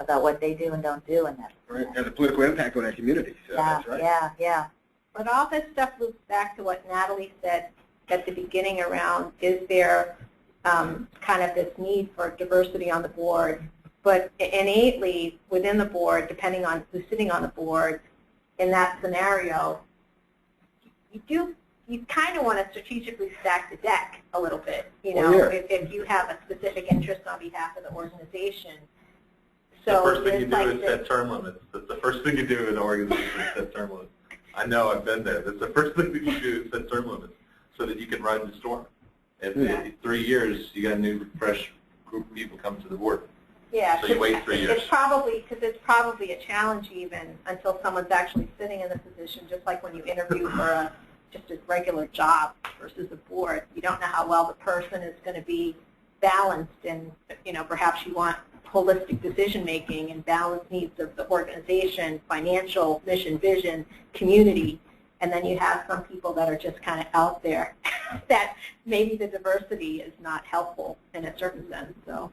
about what they do and don't do in that. Right, has a political impact on that community. So that's right. Yeah. But all this stuff loops back to what Natalie said at the beginning around, is there kind of this need for diversity on the board? But innately within the board, depending on who's sitting on the board, in that scenario, you kind of want to strategically stack the deck a little bit, you know, if you have a specific interest on behalf of the organization. So the first thing you do like is set term limits. That's the first thing you do in an organization is set term limits. I know, I've been there. That's the first thing that you do is set term limits so that you can ride the storm. In 3 years, you got a new, fresh group of people come to the board. Yeah, so you wait 3 years. It's probably a challenge even until someone's actually sitting in the position, just like when you interview for just a regular job versus a board. You don't know how well the person is going to be balanced, and you know, perhaps you want holistic decision making and balanced needs of the organization, financial, mission, vision, community, and then you have some people that are just kind of out there that maybe the diversity is not helpful in a certain sense. So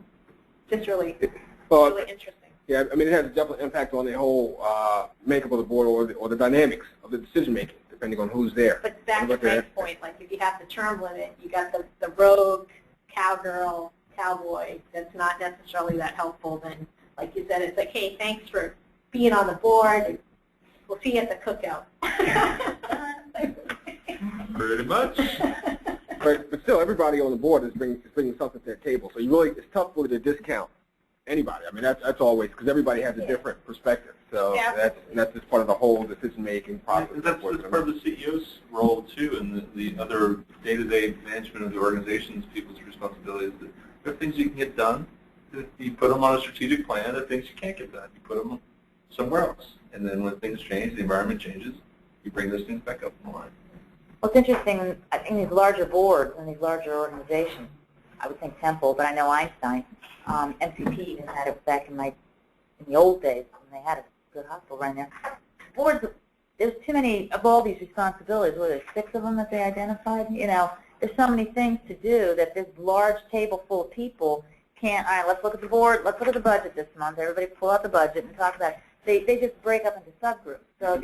just really interesting. Yeah, I mean, it has a definite impact on the whole makeup of the board or the dynamics of the decision making, depending on who's there. But back to Greg's point, like if you have the term limit, you got the rogue cowgirl, cowboy that's not necessarily that helpful. Then, like you said, it's like, hey, thanks for see it on the board. We'll see you at the cookout. Pretty much. But still, everybody on the board is bringing something to their table. So it's tough really to discount anybody. I mean, that's always, because everybody has a different perspective. So that's just part of the whole decision-making process. And that's part of the CEO's role, too, and the other day-to-day management of the organization's people's responsibilities. There are things you can get done. You put them on a strategic plan. There are things you can't get done. You put them somewhere else. And then when things change, the environment changes, you bring those things back up in line. Well, it's interesting, I think these larger boards and these larger organizations, I would think Temple, but I know Einstein, MCP even had it back in the old days when they had a good hospital right there. Boards, there's too many of all these responsibilities. Were there 6 of them that they identified? You know, there's so many things to do that this large table full of people can't, all right, let's look at the board, let's look at the budget this month. Everybody pull out the budget and talk about it. They just break up into subgroups. So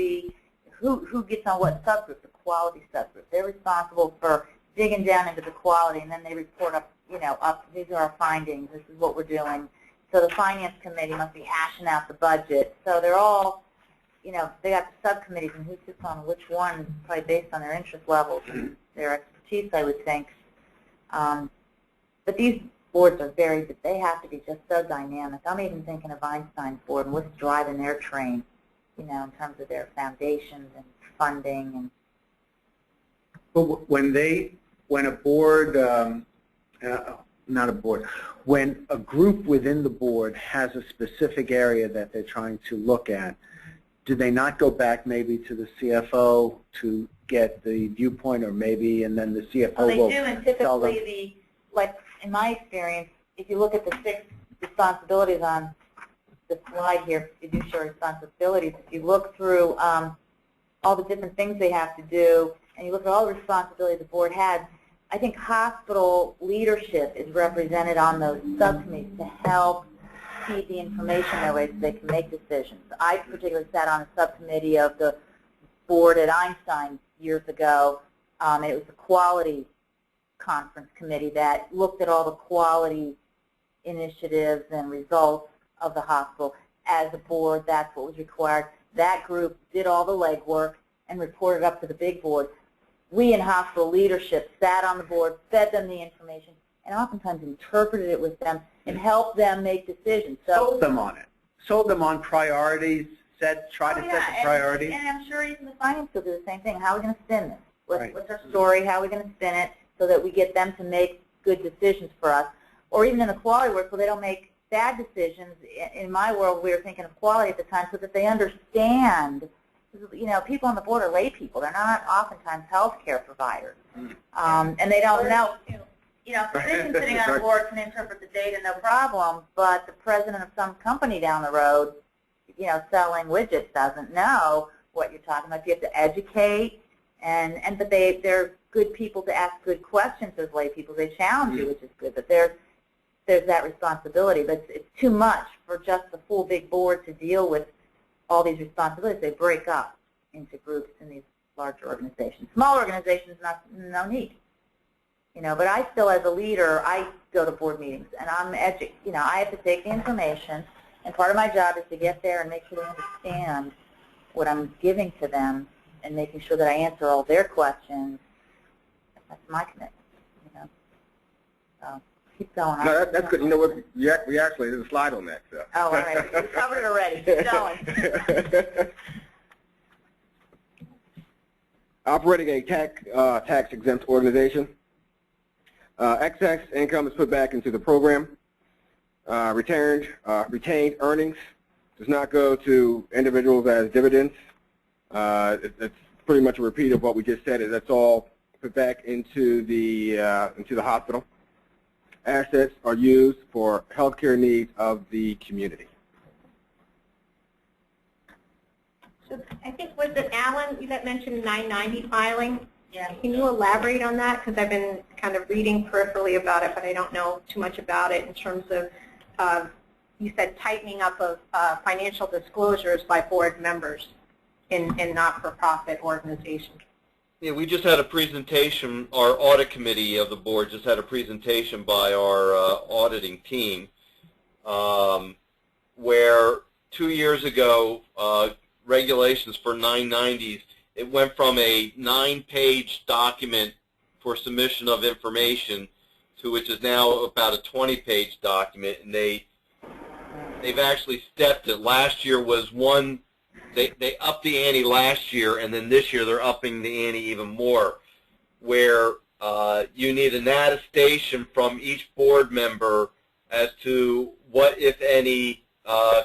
who gets on what subgroup? The quality subgroup. They're responsible for digging down into the quality, and then they report up, these are our findings, this is what we're doing. So the finance committee must be hashing out the budget. So they're all, they got the subcommittees, and who sits on which one, probably based on their interest levels and their expertise, I would think. But these boards are they have to be just so dynamic. I'm even thinking of Einstein's board and what's driving their train, in terms of their foundations and funding. And Well, when a board, not a board, when a group within the board has a specific area that they're trying to look at, do they not go back maybe to the CFO to get the viewpoint, or maybe, and then the CFO well, they will do, and tell them? typically, like in my experience, if you look at the 6 responsibilities on the slide here, fiduciary responsibilities, if you look through all the different things they have to do, and you look at all the responsibility the board has, I think hospital leadership is represented on those subcommittees to help feed the information their way so they can make decisions. I particularly sat on a subcommittee of the board at Einstein years ago. It was the quality conference committee that looked at all the quality initiatives and results of the hospital. As a board, that's what was required. That group did all the legwork and reported up to the big board. We in hospital leadership sat on the board, fed them the information, and oftentimes interpreted it with them and helped them make decisions. So, Sold them on it. Sold them on priorities, try to set the priorities. And I'm sure even the finance will do the same thing. How are we going to spin this? Right. What's our story? How are we going to spin it so that we get them to make good decisions for us? Or even in the quality work, so they don't make bad decisions. In my world, we were thinking of quality at the time so that they understand. People on the board are lay people. They're not oftentimes healthcare providers. And they don't know. A physician sitting on a board can interpret the data, no problem, but the president of some company down the road, selling widgets doesn't know what you're talking about. You have to educate, but they're good people to ask good questions as lay people. They challenge you, which is good, but there's that responsibility. But it's too much for just the full big board to deal with all these responsibilities. They break up into groups in these larger organizations. Small organizations, no need. But I still, as a leader, I go to board meetings, and I have to take the information, and part of my job is to get there and make sure they understand what I'm giving to them and making sure that I answer all their questions. That's my commitment, So keep going. No, that's good. You know what? We actually did a slide on that. So. Oh, all right. We covered it already. Keep going. Operating a tax-exempt organization. Excess income is put back into the program. Retained earnings does not go to individuals as dividends. It's pretty much a repeat of what we just said. That's all put back into the hospital. Assets are used for healthcare needs of the community. So I think, was it Alan that mentioned 990 filing? Yeah. Can you elaborate on that? Because I've been kind of reading peripherally about it, but I don't know too much about it in terms of, you said tightening up of financial disclosures by board members in not-for-profit organizations. Yeah, we just had a presentation, our audit committee of the board just had a presentation by our auditing team where 2 years ago, regulations for 990s, it went from a 9-page document for submission of information to which is now about a 20-page document, and they've actually stepped it. Last year was one, they upped the ante last year, and then this year they're upping the ante even more, where you need an attestation from each board member as to what, if any,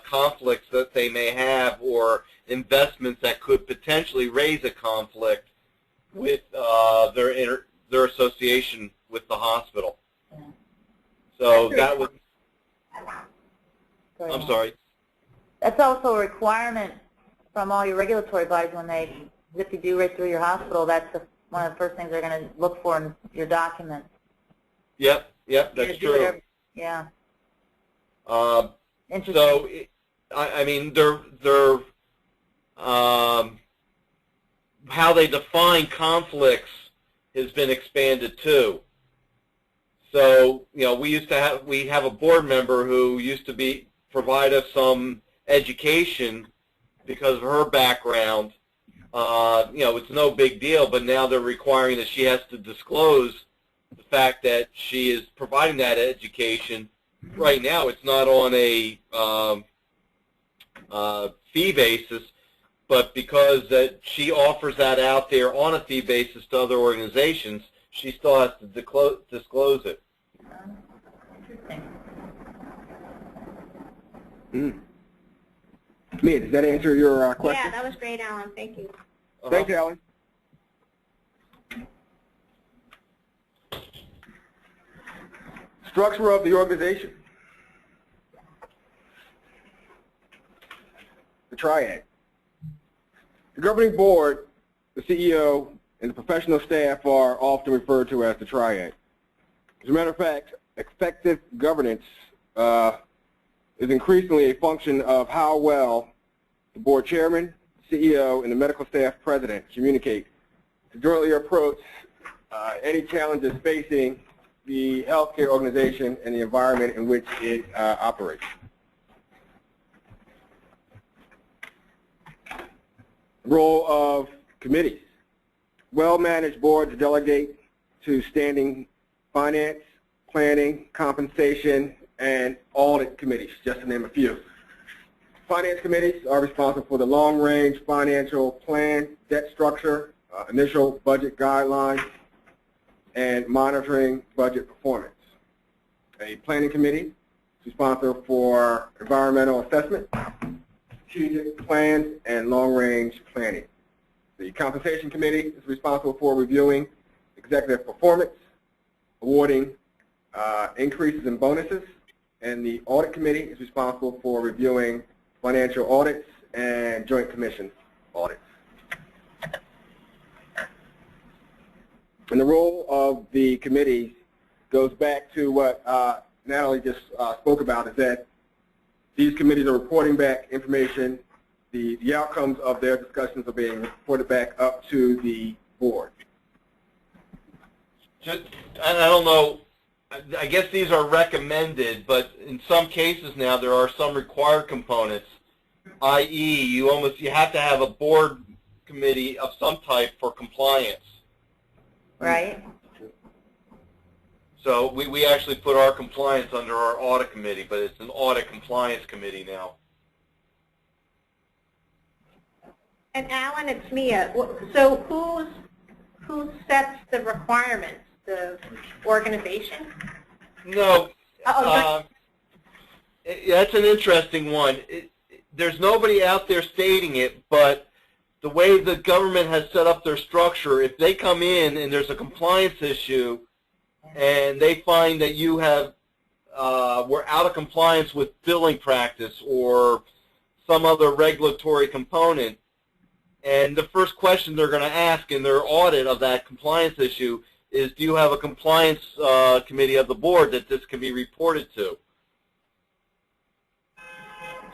conflicts that they may have or investments that could potentially raise a conflict with their association with the hospital. So that was, I'm sorry. That's also a requirement from all your regulatory bodies when they zip-do right through your hospital. That's one of the first things they're going to look for in your documents. Yep, that's true. Yeah. Interesting. So, I mean, they're how they define conflicts has been expanded too. So, you know, we have a board member who used to provide us some education because of her background. You know, it's no big deal, but now they're requiring that she has to disclose the fact that she is providing that education. Right now, it's not on a fee basis, but because that she offers that out there on a fee basis to other organizations, she still has to disclose it. Interesting. Mia, does that answer your question? Yeah, that was great, Alan. Thank you. Thanks, Alan. Structure of the organization. The triad. The governing board, the CEO, and the professional staff are often referred to as the triad. As a matter of fact, effective governance is increasingly a function of how well the board chairman, CEO, and the medical staff president communicate to jointly approach any challenges facing the healthcare organization and the environment in which it operates. Role of committees. Well-managed boards delegate to standing finance, planning, compensation, and audit committees, just to name a few. Finance committees are responsible for the long-range financial plan, debt structure, initial budget guidelines, and monitoring budget performance. A planning committee is responsible for environmental assessment, strategic plans, and long-range planning. The compensation committee is responsible for reviewing executive performance, awarding increases in bonuses, and the audit committee is responsible for reviewing financial audits and joint commission audits. And the role of the committee goes back to what Natalie just spoke about, is that these committees are reporting back information. The outcomes of their discussions are being reported back up to the board. I don't know, I guess these are recommended, but in some cases now there are some required components, i.e. you have to have a board committee of some type for compliance. Right. So we actually put our compliance under our audit committee, but it's an audit compliance committee now. And Alan, it's Mia. So who sets the requirements? The organization? No. That's an interesting one. There's nobody out there stating it, but the way the government has set up their structure, if they come in and there's a compliance issue and they find that you have were out of compliance with billing practice or some other regulatory component, and the first question they're going to ask in their audit of that compliance issue is, do you have a compliance committee of the board that this can be reported to?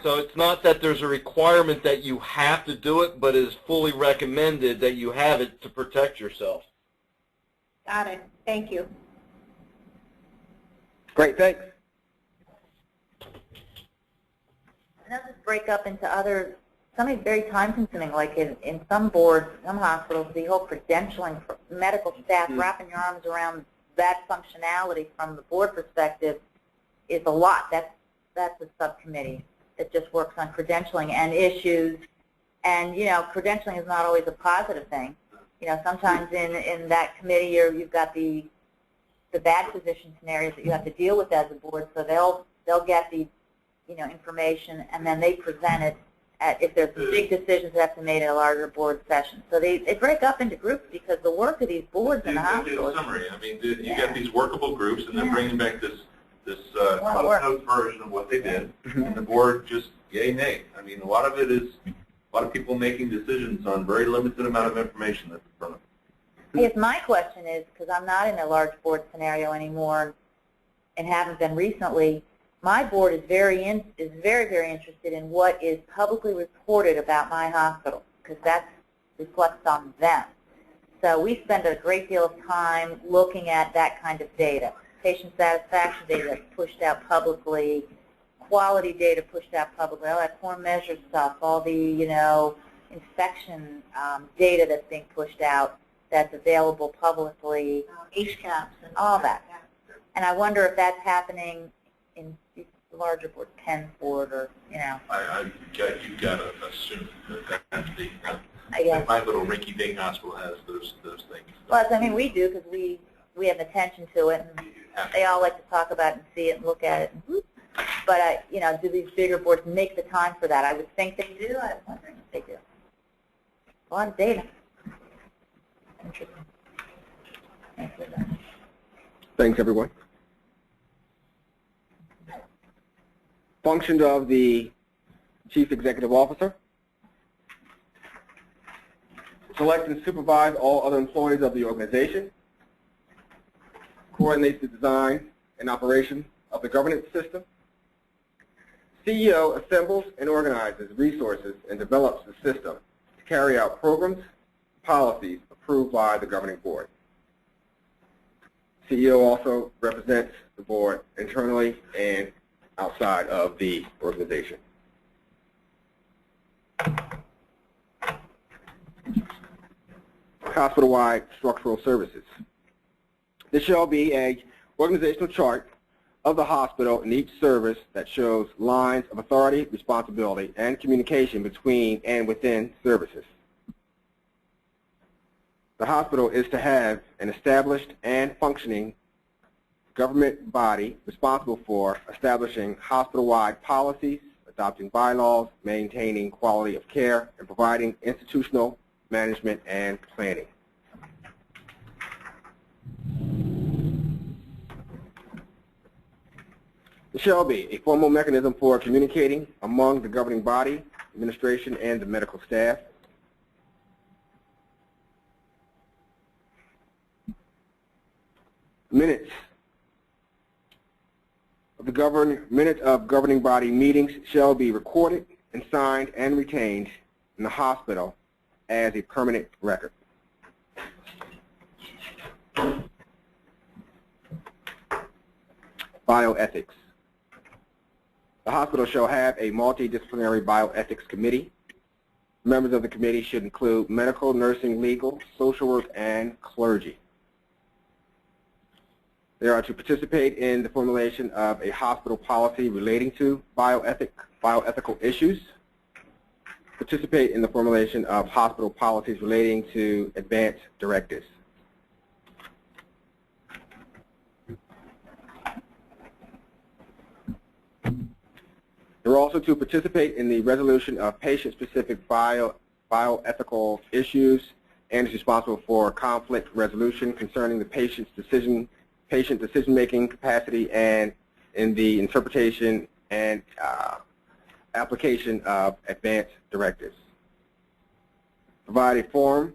So it's not that there's a requirement that you have to do it, but it is fully recommended that you have it to protect yourself. Got it. Thank you. Great, thanks. And those just break up into other, something very time-consuming, like in some boards, some hospitals, the whole credentialing for medical staff, wrapping your arms around that functionality from the board perspective is a lot. That's a subcommittee that just works on credentialing and issues. And, you know, credentialing is not always a positive thing. You know, sometimes in that committee you've got the bad physician scenarios that you have to deal with as a board, so they'll get the, you know, information, and then they present it if there's big decisions that have to be made in a larger board session. So they break up into groups because the work of these boards in the hospital. Summary. I mean, you get these workable groups, and they're bringing back this notes version of what they did, and the board just yay, nay. I mean, a lot of it is a lot of people making decisions on very limited amount of information that's in front of them. I guess my question is, because I'm not in a large board scenario anymore and haven't been recently, my board is very, very interested in what is publicly reported about my hospital, because that reflects on them. So we spend a great deal of time looking at that kind of data. Patient satisfaction data that's pushed out publicly, quality data pushed out publicly, all that core measure stuff, all the, you know, infection data that's being pushed out that's available publicly, HCAPs and all that. And I wonder if that's happening in these larger boards, Penn's board, or, you know. You've got to assume that's the, I guess. my little rinky-dink hospital has those things. Well, I mean, we do, because we have attention to it, and they all like to talk about it and see it and look at it. But, you know, do these bigger boards make the time for that? I would think they do. I'm wondering if they do. A lot of data. Interesting. Thanks for that. Thanks, everyone. Functions of the Chief Executive Officer: select and supervise all other employees of the organization, coordinates the design and operation of the governance system, CEO assembles and organizes resources and develops the system to carry out programs, policies approved by the governing board. CEO also represents the board internally and outside of the organization. Hospital-wide structural services. There shall be an organizational chart of the hospital in each service that shows lines of authority, responsibility, and communication between and within services. The hospital is to have an established and functioning government body responsible for establishing hospital-wide policies, adopting bylaws, maintaining quality of care, and providing institutional management and planning. There shall be a formal mechanism for communicating among the governing body, administration, and the medical staff. Minutes of governing body meetings shall be recorded and signed and retained in the hospital as a permanent record. Bioethics. The hospital shall have a multidisciplinary bioethics committee. Members of the committee should include medical, nursing, legal, social work, and clergy. They are to participate in the formulation of a hospital policy relating to bioethical issues, participate in the formulation of hospital policies relating to advanced directives. They're also to participate in the resolution of patient-specific bioethical issues and is responsible for conflict resolution concerning the patient decision-making capacity and in the interpretation and application of advanced directives. Provide a forum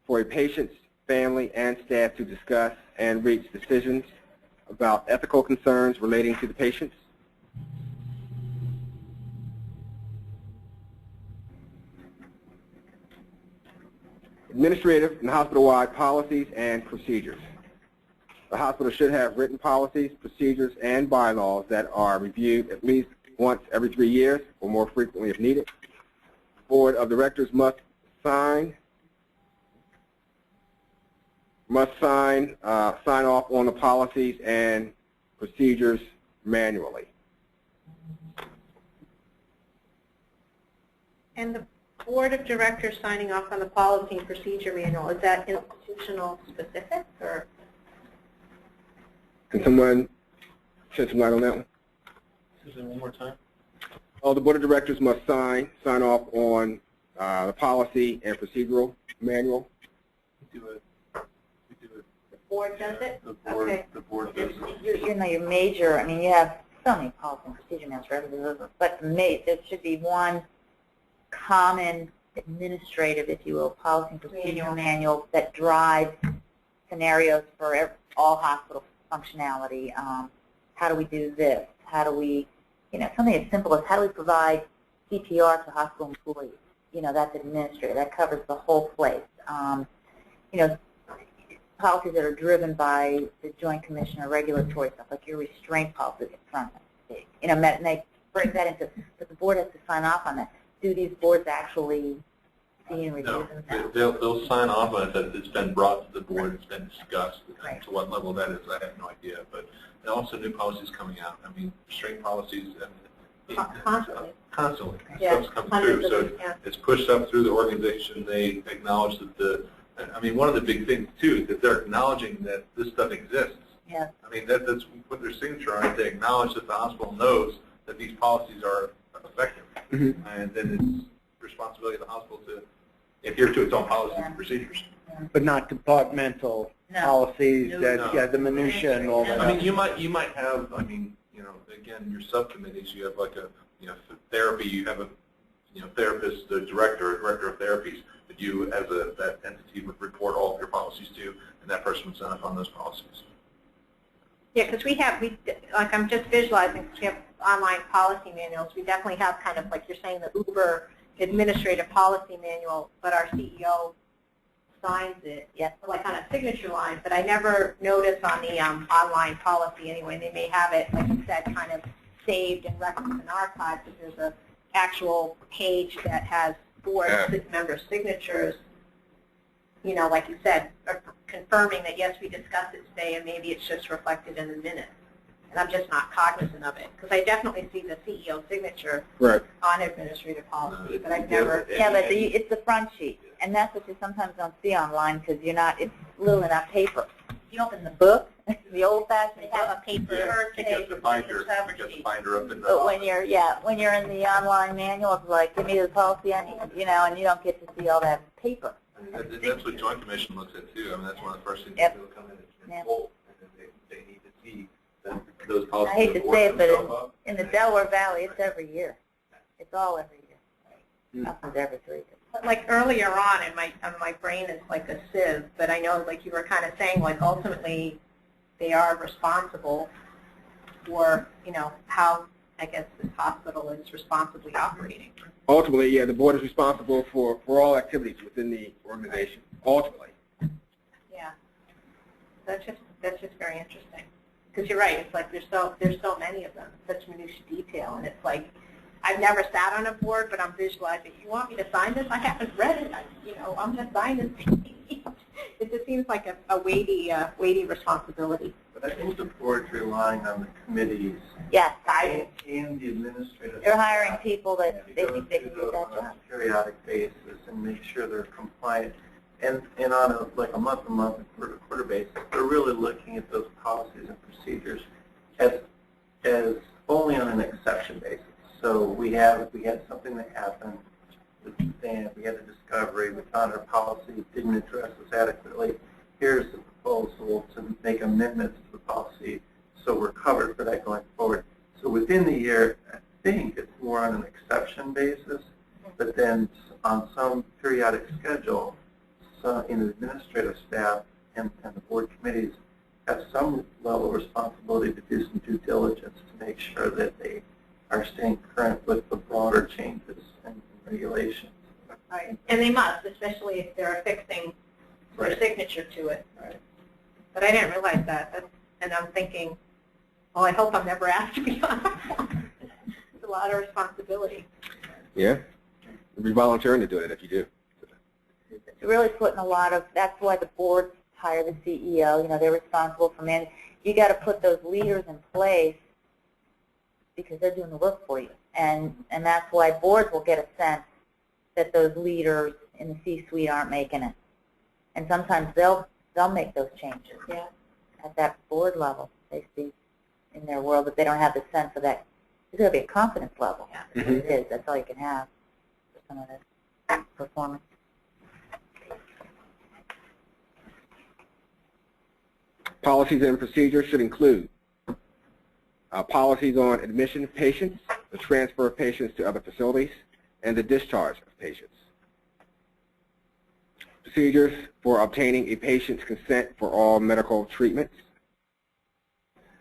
for a patient's family and staff to discuss and reach decisions about ethical concerns relating to the patients. Administrative and hospital-wide policies and procedures. The hospital should have written policies, procedures, and bylaws that are reviewed at least once every 3 years or more frequently if needed. Board of Directors must sign off on the policies and procedures manually. And the Board of Directors signing off on the policy and procedure manual, is that institutional specific or? Can someone shed some light on that one? Say one more time. Oh, the Board of Directors must sign off on the policy and procedural manual. We do it. The board does it? The board, Okay. the board does it. You know, your major, I mean, you have so many policy and procedure manuals for everything, but there should be one common administrative, if you will, policy and procedure manual that drives scenarios for all hospital functionality. How do we do this? How do we, you know, something as simple as how do we provide CPR to hospital employees? You know, that's administrative. That covers the whole place. You know, policies that are driven by the Joint Commission or regulatory stuff, like your restraint policy from you know, and they break that into, but the board has to sign off on that. Do these boards actually see and review themselves? They'll sign off on it that it's been brought to the board, it's been discussed. Right. To what level that is, I have no idea. But also new policies coming out. I mean, restraint policies. Constantly. Constantly. Yeah, Stuff's coming through. So yeah. it's pushed up through the organization. They acknowledge that I mean, one of the big things, too, is that they're acknowledging that this stuff exists. Yeah. I mean, that's put their signature on it. They acknowledge that the hospital knows that these policies are effective. Mm-hmm. And then it's responsibility of the hospital to adhere to its own policies and procedures. But not departmental policies that, yeah, the minutia and all that. I mean, you might have, I mean, you know, again, your subcommittees, you have like a, you know, therapy, you have a, you know, therapist, the director of therapies, that you as that entity would report all of your policies to, and that person would sign off on those policies. Yeah, because like I'm just visualizing, because we have online policy manuals. We definitely have kind of, like you're saying, the Uber administrative policy manual, but our CEO signs it, like on a signature line, but I never notice on the online policy anyway. They may have it, like you said, kind of saved and records and archived, but there's a actual page that has board member signatures, you know, like you said, confirming that, yes, we discussed it today, and maybe it's just reflected in the minutes. And I'm just not cognizant of it, because I definitely see the CEO signature on administrative policy, but I've never... Yeah, but it's the front sheet, and that's what you sometimes don't see online, because you're not, it's little enough paper. You open the book, the old-fashioned book, have a paper. It gets the binder up in the... But when you're in the online manual, it's like, give me the policy, you know, and you don't get to see all that paper. And that's what Joint Commission looks at, too. I mean, that's one of the first things they'll come in and pull, and they need to see that those policies... I hate to say it, but in the Delaware Valley, it's every year. It's all every year. Nothing's every 3 years. But like earlier on in my brain is like a sieve, but I know, like you were kind of saying, like ultimately they are responsible for, you know, how, I guess, this hospital is responsibly operating. Ultimately, yeah, the board is responsible for all activities within the organization. Ultimately. Yeah, that's just very interesting. Because you're right, it's like there's so many of them, such minutiae detail, and it's like I've never sat on a board, but I'm visualizing. You want me to sign this? I haven't read it. I'm just signing this. It just seems like a weighty responsibility. But I think the board's relying on the committees. Yes, And the administrative. they're hiring people that they go think they can through do that on a job. periodic basis and make sure they're compliant. And on a month-to-month and quarter-to-quarter basis, they're really looking at those policies and procedures as only on an exception basis. So we had something that happened with Stan, we had a discovery, we found our policy didn't address us adequately. Here's the proposal to make amendments to the policy so we're covered for that going forward. So within the year, I think it's more on an exception basis, but then on some periodic schedule, some in the administrative staff and the board committees have some level of responsibility to do some due diligence to make sure that they are staying current with the broader changes and regulations. Right, and they must, especially if they're affixing their signature to it. Right. But I didn't realize that, and I'm thinking, well, I hope I'm never asked to be on that one. So lot of responsibility. Yeah. You'll be volunteering to do it if you do. It's really putting a lot of, that's why the boards hire the CEO, you know, they're responsible for managing. You got to put those leaders in place because they're doing the work for you. And that's why boards will get a sense that those leaders in the C-suite aren't making it. And sometimes they'll make those changes. Yeah. At that board level, they see in their world that they don't have the sense of that. There's got to be a confidence level. Yeah. It is. That's all you can have for some of this performance. Policies and procedures should include policies on admission of patients, the transfer of patients to other facilities, and the discharge of patients. Procedures for obtaining a patient's consent for all medical treatments.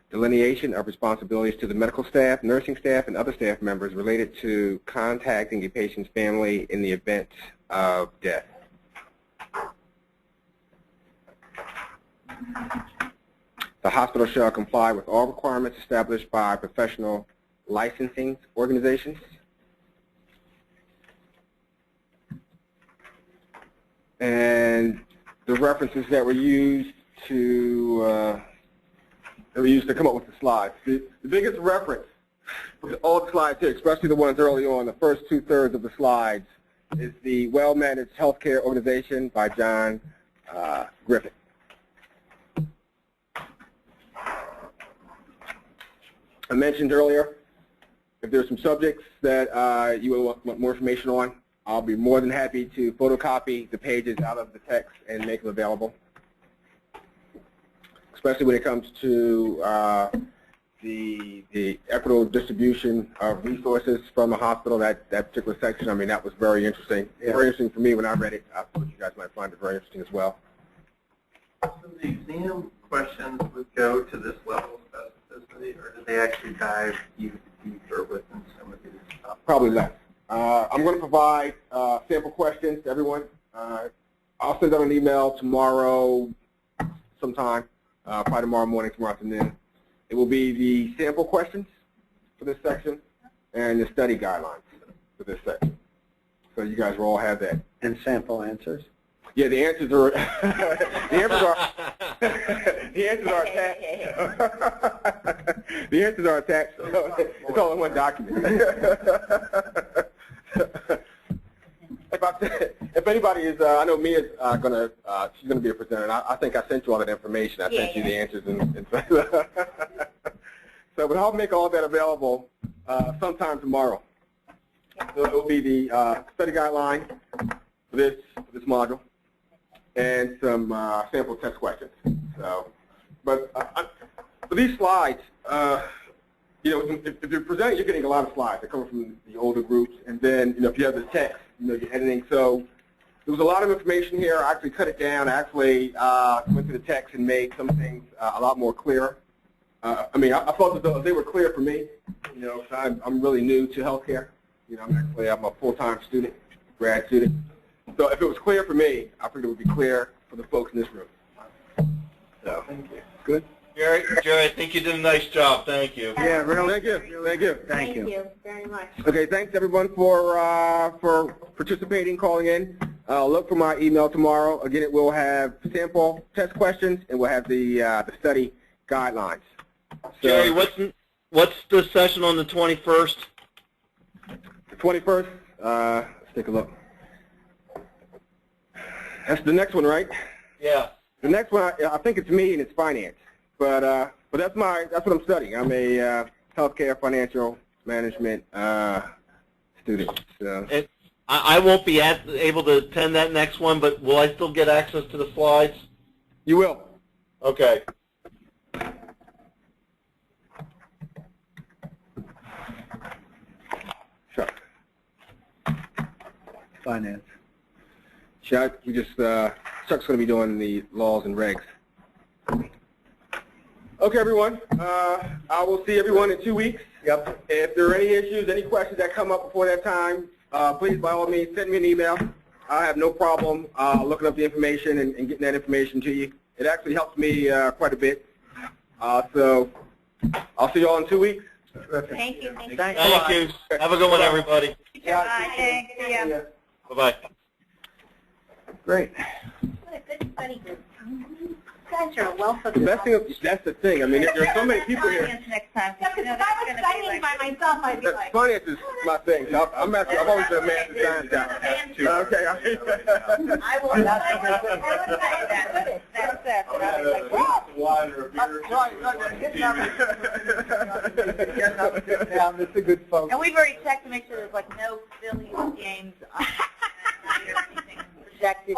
Delineation of responsibilities to the medical staff, nursing staff, and other staff members related to contacting a patient's family in the event of death. The hospital shall comply with all requirements established by professional licensing organizations. And the references that were used to come up with the slides. The biggest reference with all the slides here, especially the ones early on, the first 2/3 of the slides, is the Well-Managed Healthcare Organization by John Griffith. I mentioned earlier, if there's some subjects that you want more information on, I'll be more than happy to photocopy the pages out of the text and make them available. Especially when it comes to the equitable distribution of resources from the hospital, that particular section. I mean, that was very interesting. Yeah. Very interesting for me when I read it. I thought you guys might find it very interesting as well. So the exam questions would go to this level of specificity, or do they actually dive deeper within some of these? Probably less. I'm going to provide sample questions to everyone. I'll send out an email tomorrow sometime, probably tomorrow morning, tomorrow afternoon. It will be the sample questions for this section and the study guidelines for this section. So you guys will all have that. And sample answers? Yeah, the answers are the answers are attached. The answers are attached. So it's all in one document. If anybody is, I know Mia's she's gonna be a presenter. And I think I sent you all that information. I sent you the answers and so, but I'll make all that available sometime tomorrow. So it will be the study guideline for this module and some sample test questions. So, but for these slides, you know, if you're presenting, you're getting a lot of slides. They're coming from the older groups, and then, you know, if you have the text, you know, you're editing. So there was a lot of information here. I actually cut it down. I actually went to the text and made some things a lot more clear. I mean, I felt as though they were clear for me. You know, I'm really new to healthcare. You know, I'm a full-time student, grad student. So if it was clear for me, I figured it would be clear for the folks in this room. So, thank you. Good. Jerry, I think you did a nice job. Thank you. Yeah, really. Thank you. Thank you. Thank you very much. Okay, thanks everyone for participating, calling in. Look for my email tomorrow. Again, it will have sample test questions, and we'll have the study guidelines. So, Jerry, what's the session on the 21st? The 21st. Let's take a look. That's the next one, right? Yeah. The next one, I think it's me and it's finance. But that's what I'm studying. I'm a healthcare financial management student. So. And I won't be able to attend that next one, but will I still get access to the slides? You will. Okay. Sure. Finance. Chuck, Chuck's going to be doing the laws and regs. Okay, everyone. I will see everyone in 2 weeks. Yep. If there are any issues, any questions that come up before that time, please, by all means, send me an email. I have no problem looking up the information and getting that information to you. It actually helps me quite a bit. So I'll see you all in 2 weeks. Thank you. Thank you. Have a good one, everybody. Bye. Thanks. See ya. Bye-bye. Great. What a good study group. You guys are a wealth of The best thing, that's the thing. I mean, there are so many people here. Next time. Yeah, because if I was studying by myself, I'd be like, Finance is my thing. So I've always been a math and science guy. Okay. I will not say that. That's it. I'll be like, "Whoa." Wine or a beer. That's a good phone. And we've already checked to make sure there's like no Phillies games on anything projected.